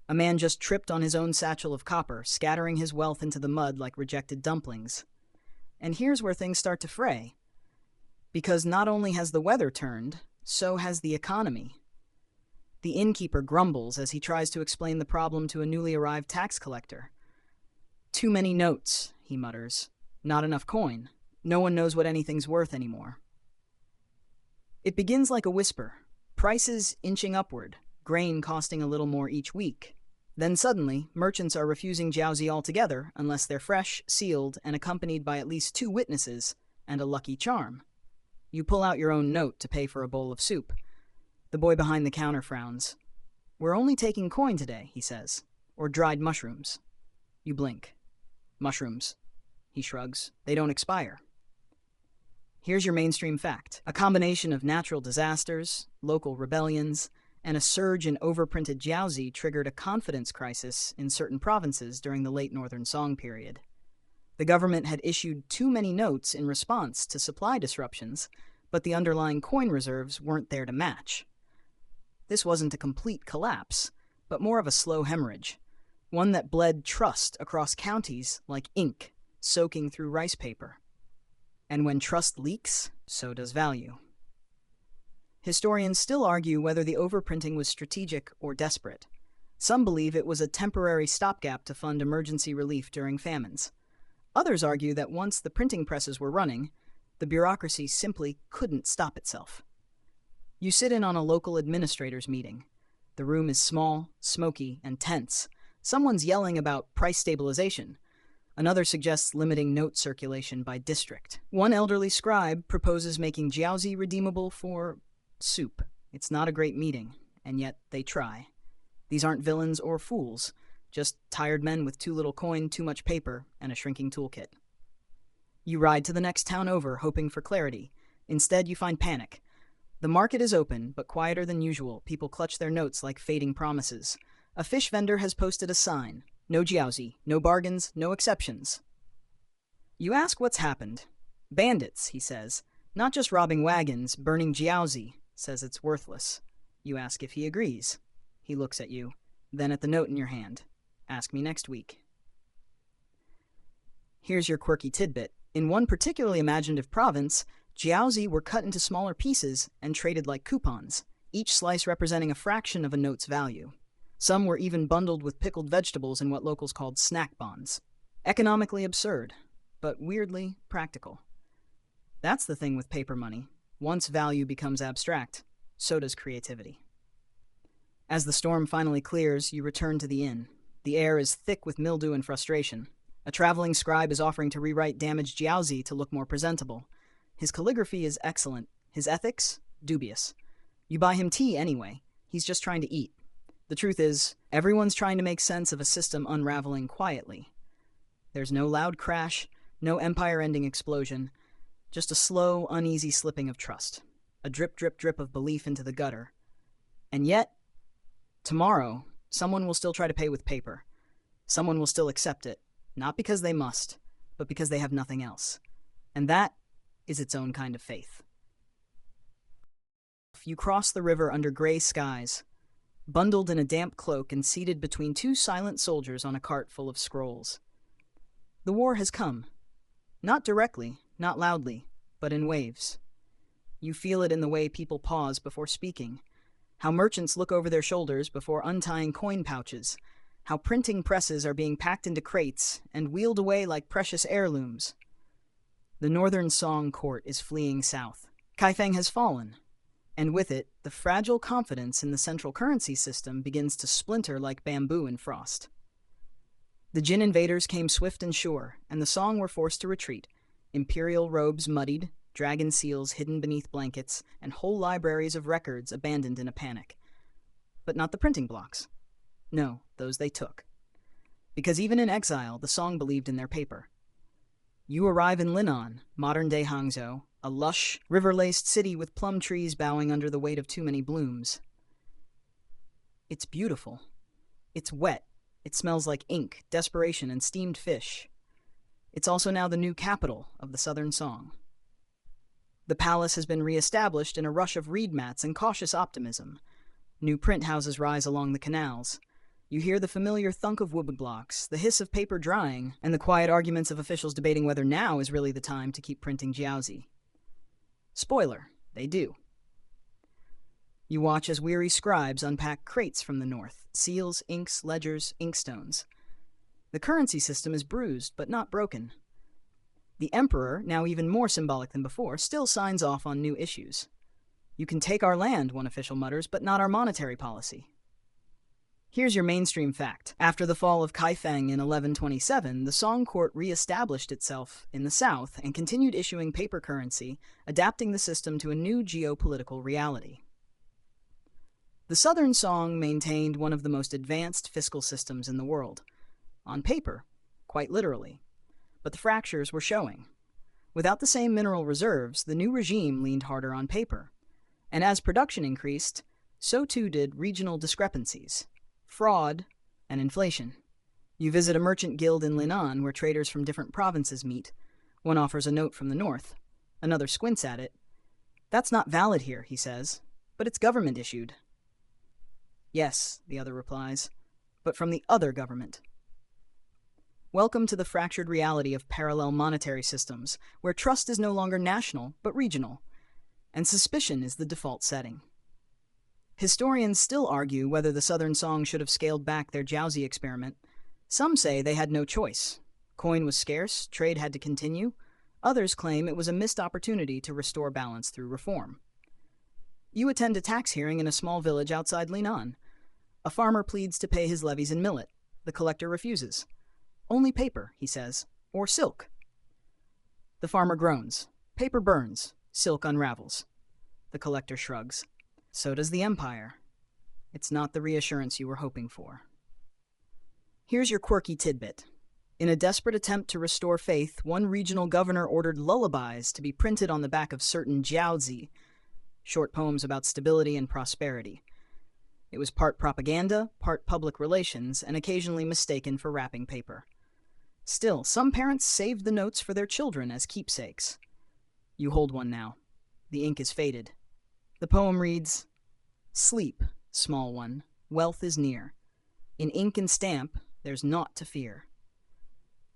A man just tripped on his own satchel of copper, scattering his wealth into the mud like rejected dumplings. And here's where things start to fray. Because not only has the weather turned, so has the economy. The innkeeper grumbles as he tries to explain the problem to a newly arrived tax collector. "Too many notes," he mutters. "Not enough coin. No one knows what anything's worth anymore." It begins like a whisper, prices inching upward, grain costing a little more each week. Then suddenly, merchants are refusing jiaozi altogether unless they're fresh, sealed, and accompanied by at least 2 witnesses and a lucky charm. You pull out your own note to pay for a bowl of soup. The boy behind the counter frowns. "We're only taking coin today," he says, "or dried mushrooms." You blink. "Mushrooms," he shrugs. "They don't expire." Here's your mainstream fact. A combination of natural disasters, local rebellions, and a surge in overprinted jiaozi triggered a confidence crisis in certain provinces during the late Northern Song period. The government had issued too many notes in response to supply disruptions, but the underlying coin reserves weren't there to match. This wasn't a complete collapse, but more of a slow hemorrhage, one that bled trust across counties like ink soaking through rice paper. And when trust leaks, so does value. Historians still argue whether the overprinting was strategic or desperate. Some believe it was a temporary stopgap to fund emergency relief during famines. Others argue that once the printing presses were running, the bureaucracy simply couldn't stop itself. You sit in on a local administrators' meeting. The room is small, smoky, and tense. Someone's yelling about price stabilization. Another suggests limiting note circulation by district. One elderly scribe proposes making jiaozi redeemable for soup. It's not a great meeting, and yet they try. These aren't villains or fools, just tired men with too little coin, too much paper, and a shrinking toolkit. You ride to the next town over, hoping for clarity. Instead, you find panic. The market is open, but quieter than usual. People clutch their notes like fading promises. A fish vendor has posted a sign. No jiaozi, no bargains, no exceptions. You ask what's happened. "Bandits," he says. "Not just robbing wagons, burning jiaozi," says it's worthless. You ask if he agrees. He looks at you, then at the note in your hand. "Ask me next week." Here's your quirky tidbit. In one particularly imaginative province, jiaozi were cut into smaller pieces and traded like coupons, each slice representing a fraction of a note's value. Some were even bundled with pickled vegetables in what locals called snack bonds. Economically absurd, but weirdly practical. That's the thing with paper money. Once value becomes abstract, so does creativity. As the storm finally clears, you return to the inn. The air is thick with mildew and frustration. A traveling scribe is offering to rewrite damaged jiaozi to look more presentable. His calligraphy is excellent. His ethics, dubious. You buy him tea anyway. He's just trying to eat. The truth is, everyone's trying to make sense of a system unraveling quietly. There's no loud crash, no empire-ending explosion, just a slow, uneasy slipping of trust. A drip, drip, drip of belief into the gutter. And yet, tomorrow, someone will still try to pay with paper. Someone will still accept it, not because they must, but because they have nothing else. And that is its own kind of faith. You cross the river under gray skies, bundled in a damp cloak and seated between 2 silent soldiers on a cart full of scrolls. The war has come. Not directly, not loudly, but in waves. You feel it in the way people pause before speaking, how merchants look over their shoulders before untying coin pouches, how printing presses are being packed into crates and wheeled away like precious heirlooms. The Northern Song court is fleeing south. Kaifeng has fallen, and with it, the fragile confidence in the central currency system begins to splinter like bamboo in frost. The Jin invaders came swift and sure, and the Song were forced to retreat, imperial robes muddied, dragon seals hidden beneath blankets, and whole libraries of records abandoned in a panic. But not the printing blocks. No, those they took. Because even in exile, the Song believed in their paper. You arrive in Linan, modern-day Hangzhou, a lush, river-laced city with plum trees bowing under the weight of too many blooms. It's beautiful. It's wet. It smells like ink, desperation, and steamed fish. It's also now the new capital of the Southern Song. The palace has been re-established in a rush of reed mats and cautious optimism. New print houses rise along the canals. You hear the familiar thunk of wood blocks, the hiss of paper drying, and the quiet arguments of officials debating whether now is really the time to keep printing jiaozi. Spoiler, they do. You watch as weary scribes unpack crates from the north, seals, inks, ledgers, inkstones. The currency system is bruised, but not broken. The emperor, now even more symbolic than before, still signs off on new issues. You can take our land, one official mutters, but not our monetary policy. Here's your mainstream fact. After the fall of Kaifeng in 1127, the Song court re-established itself in the south and continued issuing paper currency, adapting the system to a new geopolitical reality. The southern Song maintained one of the most advanced fiscal systems in the world. On paper, quite literally. But the fractures were showing. Without the same mineral reserves, the new regime leaned harder on paper. And as production increased, so too did regional discrepancies, fraud, and inflation. You visit a merchant guild in Linan where traders from different provinces meet. One offers a note from the north. Another squints at it. "That's not valid here," he says, "but it's government issued." "Yes," the other replies, "but from the other government." Welcome to the fractured reality of parallel monetary systems, where trust is no longer national, but regional, and suspicion is the default setting. Historians still argue whether the Southern Song should have scaled back their Jiaozi experiment. Some say they had no choice. Coin was scarce, trade had to continue. Others claim it was a missed opportunity to restore balance through reform. You attend a tax hearing in a small village outside Linan. A farmer pleads to pay his levies in millet. The collector refuses. "Only paper," he says, "or silk." The farmer groans. Paper burns, silk unravels. The collector shrugs. So does the empire. It's not the reassurance you were hoping for. Here's your quirky tidbit. In a desperate attempt to restore faith, one regional governor ordered lullabies to be printed on the back of certain jiaozi, short poems about stability and prosperity. It was part propaganda, part public relations, and occasionally mistaken for wrapping paper. Still, some parents saved the notes for their children as keepsakes. You hold one now. The ink is faded. The poem reads, "Sleep, small one, wealth is near. In ink and stamp, there's naught to fear."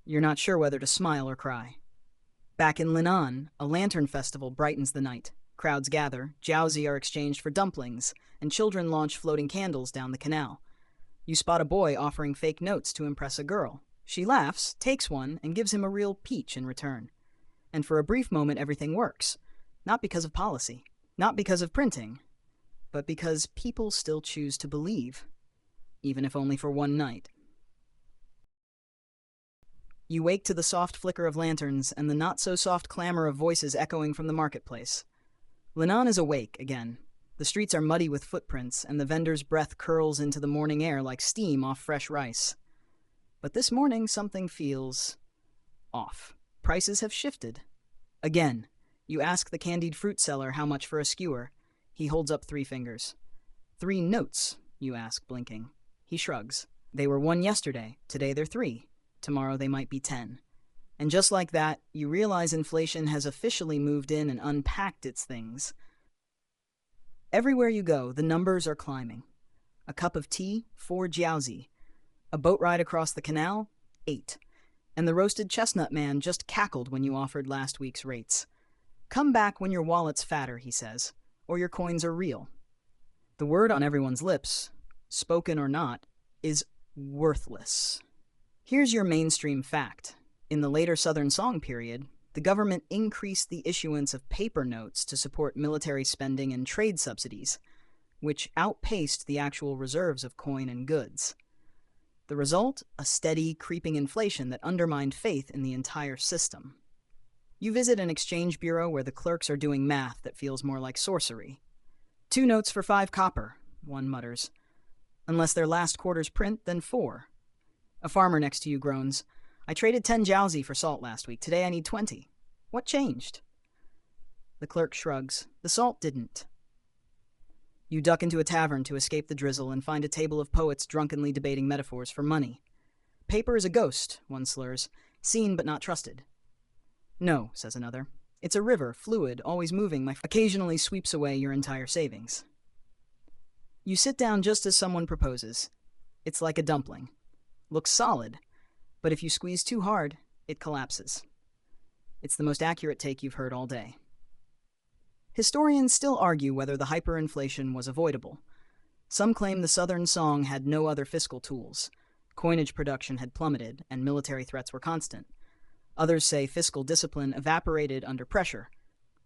You're not sure whether to smile or cry. Back in Linan, a lantern festival brightens the night. Crowds gather, jiaozi are exchanged for dumplings, and children launch floating candles down the canal. You spot a boy offering fake notes to impress a girl. She laughs, takes one, and gives him a real peach in return. And for a brief moment, everything works. Not because of policy, not because of printing, but because people still choose to believe, even if only for one night. You wake to the soft flicker of lanterns and the not-so-soft clamor of voices echoing from the marketplace. Linan is awake again. The streets are muddy with footprints, and the vendor's breath curls into the morning air like steam off fresh rice. But this morning, something feels off. Prices have shifted. Again, you ask the candied fruit seller how much for a skewer. He holds up 3 fingers. 3 notes, you ask, blinking. He shrugs. They were 1 yesterday. Today they're 3. Tomorrow they might be 10. And just like that, you realize inflation has officially moved in and unpacked its things. Everywhere you go, the numbers are climbing. A cup of tea, 4 jiaozi. A boat ride across the canal, 8. And the roasted chestnut man just cackled when you offered last week's rates. Come back when your wallet's fatter, he says, or your coins are real. The word on everyone's lips, spoken or not, is worthless. Here's your mainstream fact. In the later Southern Song period, the government increased the issuance of paper notes to support military spending and trade subsidies, which outpaced the actual reserves of coin and goods. The result? A steady, creeping inflation that undermined faith in the entire system. You visit an exchange bureau where the clerks are doing math that feels more like sorcery. 2 notes for 5 copper, one mutters. Unless they're last quarter's print, then 4. A farmer next to you groans. I traded 10 jiaozi for salt last week. Today I need 20. What changed? The clerk shrugs. The salt didn't. You duck into a tavern to escape the drizzle and find a table of poets drunkenly debating metaphors for money. Paper is a ghost, one slurs, seen but not trusted. No, says another. It's a river, fluid, always moving, occasionally sweeps away your entire savings. You sit down just as someone proposes. It's like a dumpling. Looks solid, but if you squeeze too hard, it collapses. It's the most accurate take you've heard all day. Historians still argue whether the hyperinflation was avoidable. Some claim the Southern Song had no other fiscal tools. Coinage production had plummeted, and military threats were constant. Others say fiscal discipline evaporated under pressure,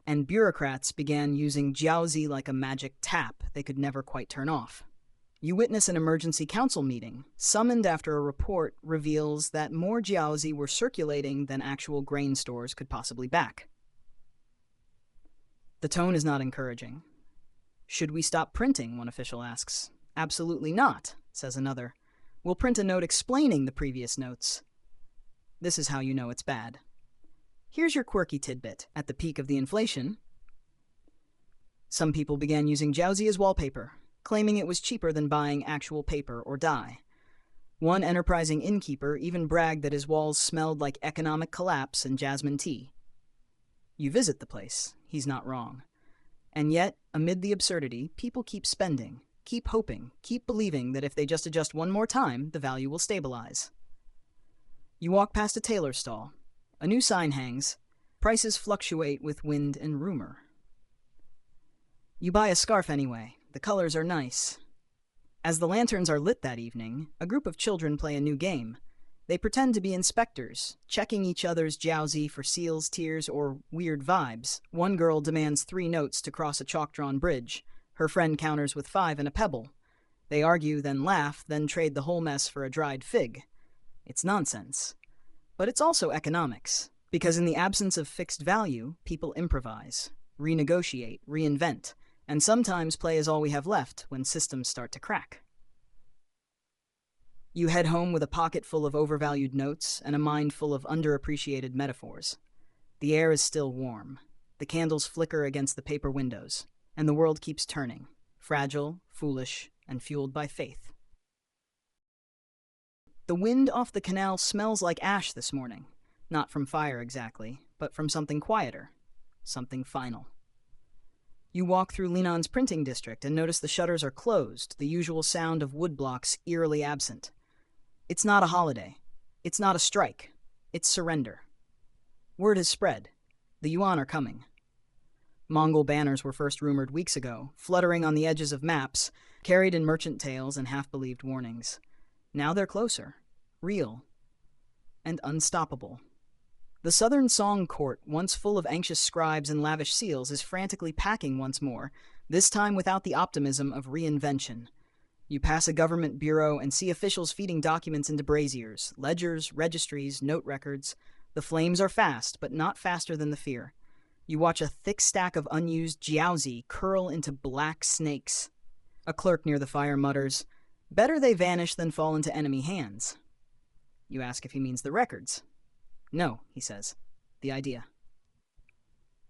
and bureaucrats began using jiaozi like a magic tap they could never quite turn off. You witness an emergency council meeting, summoned after a report reveals that more jiaozi were circulating than actual grain stores could possibly back. The tone is not encouraging. Should we stop printing, one official asks. Absolutely not, says another. We'll print a note explaining the previous notes. This is how you know it's bad. Here's your quirky tidbit. At the peak of the inflation, some people began using jiaozi as wallpaper, claiming it was cheaper than buying actual paper or dye. One enterprising innkeeper even bragged that his walls smelled like economic collapse and jasmine tea. You visit the place, he's not wrong. And yet, amid the absurdity, people keep spending, keep hoping, keep believing that if they just adjust one more time, the value will stabilize. You walk past a tailor stall. A new sign hangs. Prices fluctuate with wind and rumor. You buy a scarf anyway. The colors are nice. As the lanterns are lit that evening, a group of children play a new game. They pretend to be inspectors, checking each other's jiaozi for seals, tears, or weird vibes. One girl demands 3 notes to cross a chalk-drawn bridge. Her friend counters with 5 and a pebble. They argue, then laugh, then trade the whole mess for a dried fig. It's nonsense. But it's also economics, because in the absence of fixed value, people improvise, renegotiate, reinvent, and sometimes play is all we have left when systems start to crack. You head home with a pocket full of overvalued notes and a mind full of underappreciated metaphors. The air is still warm. The candles flicker against the paper windows, and the world keeps turning, fragile, foolish, and fueled by faith. The wind off the canal smells like ash this morning. Not from fire exactly, but from something quieter, something final. You walk through Linan's printing district and notice the shutters are closed, the usual sound of woodblocks eerily absent. It's not a holiday. It's not a strike. It's surrender. Word has spread. The yuan are coming. Mongol banners were first rumored weeks ago, fluttering on the edges of maps, carried in merchant tales and half-believed warnings. Now they're closer, real, and unstoppable. The Southern Song Court, once full of anxious scribes and lavish seals, is frantically packing once more, this time without the optimism of reinvention. You pass a government bureau and see officials feeding documents into braziers, ledgers, registries, note records. The flames are fast, but not faster than the fear. You watch a thick stack of unused jiaozi curl into black snakes. A clerk near the fire mutters, "Better they vanish than fall into enemy hands." You ask if he means the records. "No," he says, "the idea."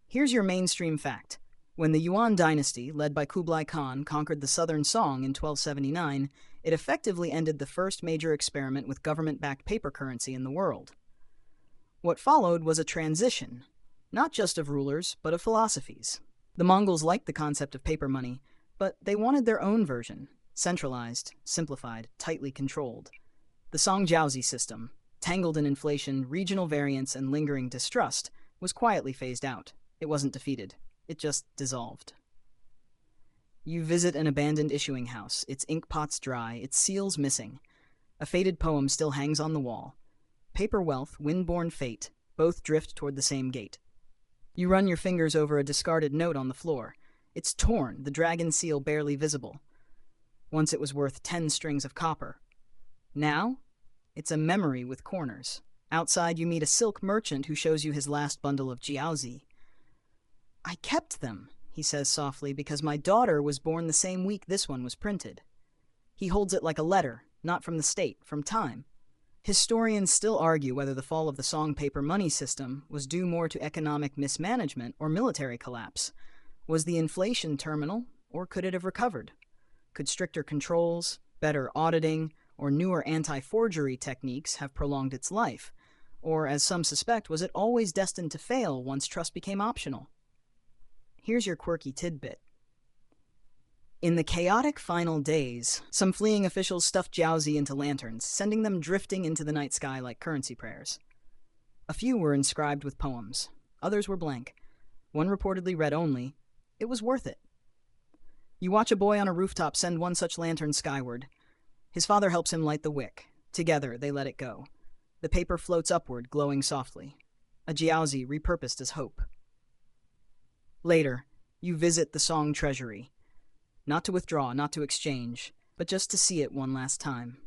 Here's your mainstream fact. When the Yuan Dynasty, led by Kublai Khan, conquered the Southern Song in 1279, it effectively ended the first major experiment with government-backed paper currency in the world. What followed was a transition, not just of rulers, but of philosophies. The Mongols liked the concept of paper money, but they wanted their own version, centralized, simplified, tightly controlled. The Song Jiaozi system, tangled in inflation, regional variance, and lingering distrust, was quietly phased out. It wasn't defeated. It just dissolved. You visit an abandoned issuing house, its ink pots dry, its seals missing. A faded poem still hangs on the wall. Paper wealth, wind-borne fate, both drift toward the same gate. You run your fingers over a discarded note on the floor. It's torn, the dragon seal barely visible. Once it was worth 10 strings of copper. Now, it's a memory with corners. Outside, you meet a silk merchant who shows you his last bundle of jiaozi. "I kept them," he says softly, "because my daughter was born the same week this one was printed." He holds it like a letter, not from the state, from time. Historians still argue whether the fall of the Song paper money system was due more to economic mismanagement or military collapse. Was the inflation terminal, or could it have recovered? Could stricter controls, better auditing, or newer anti-forgery techniques have prolonged its life? Or, as some suspect, was it always destined to fail once trust became optional? Here's your quirky tidbit. In the chaotic final days, some fleeing officials stuffed jiaozi into lanterns, sending them drifting into the night sky like currency prayers. A few were inscribed with poems. Others were blank. One reportedly read only, It was worth it. You watch a boy on a rooftop send one such lantern skyward. His father helps him light the wick. Together, they let it go. The paper floats upward, glowing softly. A jiaozi repurposed as hope. Later, you visit the Song treasury. Not to withdraw, not to exchange, but just to see it one last time.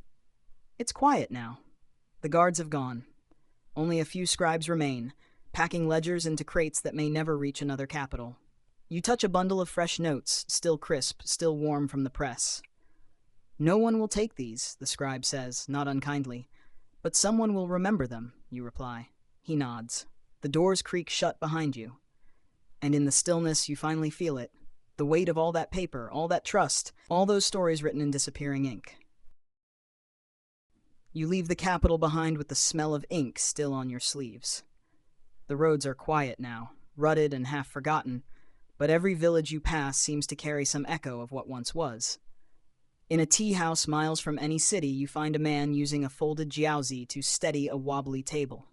It's quiet now. The guards have gone. Only a few scribes remain, packing ledgers into crates that may never reach another capital. You touch a bundle of fresh notes, still crisp, still warm from the press. No one will take these, the scribe says, not unkindly. But someone will remember them, you reply. He nods. The doors creak shut behind you. And in the stillness, you finally feel it. The weight of all that paper, all that trust, all those stories written in disappearing ink. You leave the capital behind with the smell of ink still on your sleeves. The roads are quiet now, rutted and half forgotten, but every village you pass seems to carry some echo of what once was. In a tea house miles from any city, you find a man using a folded jiaozi to steady a wobbly table.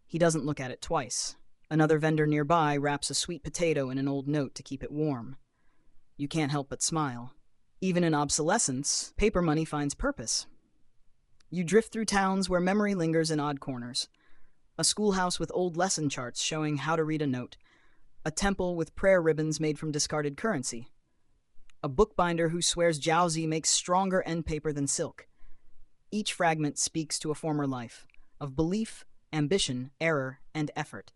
He doesn't look at it twice. Another vendor nearby wraps a sweet potato in an old note to keep it warm. You can't help but smile. Even in obsolescence, paper money finds purpose. You drift through towns where memory lingers in odd corners. A schoolhouse with old lesson charts showing how to read a note. A temple with prayer ribbons made from discarded currency. A bookbinder who swears jiaozi makes stronger end paper than silk. Each fragment speaks to a former life, of belief, ambition, error, and effort.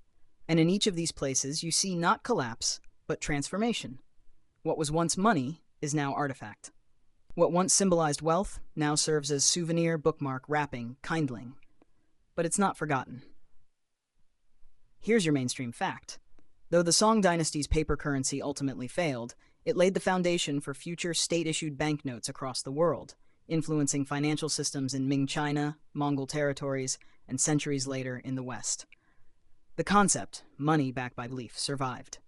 And in each of these places you see not collapse, but transformation. What was once money is now artifact. What once symbolized wealth now serves as souvenir, bookmark, wrapping, kindling. But it's not forgotten. Here's your mainstream fact. Though the Song Dynasty's paper currency ultimately failed, it laid the foundation for future state-issued banknotes across the world, influencing financial systems in Ming China, Mongol territories, and centuries later in the West. The concept, money backed by belief, survived.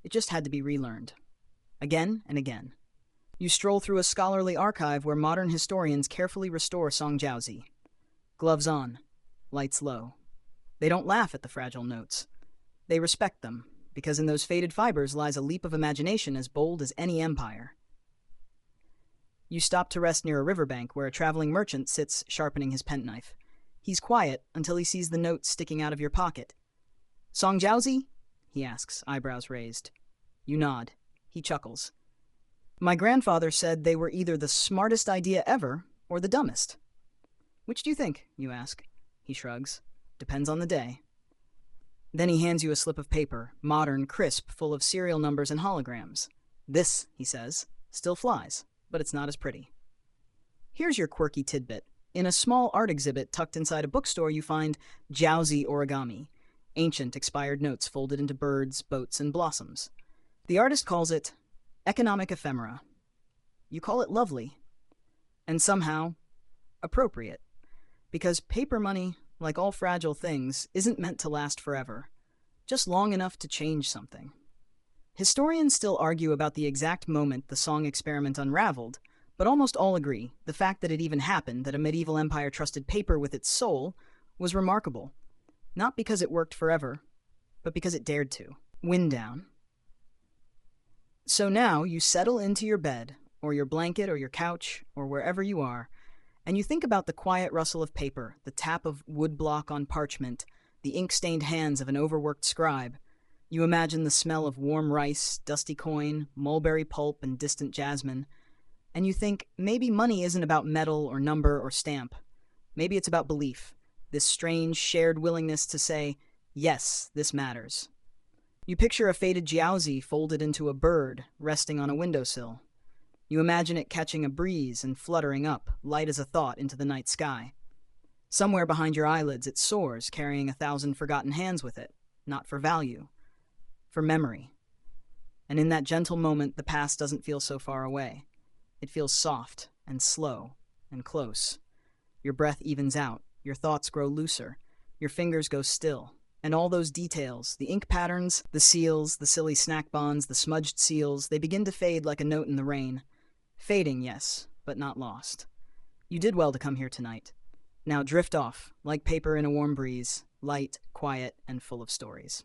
It just had to be relearned. Again and again. You stroll through a scholarly archive where modern historians carefully restore Song jiaozi. Gloves on, lights low. They don't laugh at the fragile notes. They respect them, because in those faded fibers lies a leap of imagination as bold as any empire. You stop to rest near a riverbank where a traveling merchant sits sharpening his penknife. He's quiet until he sees the note sticking out of your pocket. "Song jiaozi?" he asks, eyebrows raised. You nod. He chuckles. "My grandfather said they were either the smartest idea ever or the dumbest." "Which do you think?" you ask. He shrugs. "Depends on the day." Then he hands you a slip of paper, modern, crisp, full of serial numbers and holograms. "This," he says, "still flies, but it's not as pretty." Here's your quirky tidbit. In a small art exhibit tucked inside a bookstore, you find jiaozi origami, ancient expired notes folded into birds, boats, and blossoms. The artist calls it economic ephemera. You call it lovely, and somehow appropriate, because paper money, like all fragile things, isn't meant to last forever, just long enough to change something. Historians still argue about the exact moment the Song experiment unraveled, but almost all agree the fact that it even happened, that a medieval empire trusted paper with its soul, was remarkable, not because it worked forever, but because it dared to. Wind down. So now you settle into your bed, or your blanket, or your couch, or wherever you are, and you think about the quiet rustle of paper, the tap of woodblock on parchment, the ink-stained hands of an overworked scribe. You imagine the smell of warm rice, dusty coin, mulberry pulp, and distant jasmine. And you think, maybe money isn't about metal or number or stamp. Maybe it's about belief, this strange, shared willingness to say, yes, this matters. You picture a faded jiaozi folded into a bird resting on a windowsill. You imagine it catching a breeze and fluttering up, light as a thought, into the night sky. Somewhere behind your eyelids it soars, carrying 1,000 forgotten hands with it, not for value, for memory. And in that gentle moment, the past doesn't feel so far away. It feels soft and slow and close. Your breath evens out, your thoughts grow looser, your fingers go still. And all those details, the ink patterns, the seals, the silly snack bonds, the smudged seals, they begin to fade like a note in the rain. Fading, yes, but not lost. You did well to come here tonight. Now drift off, like paper in a warm breeze, light, quiet, and full of stories.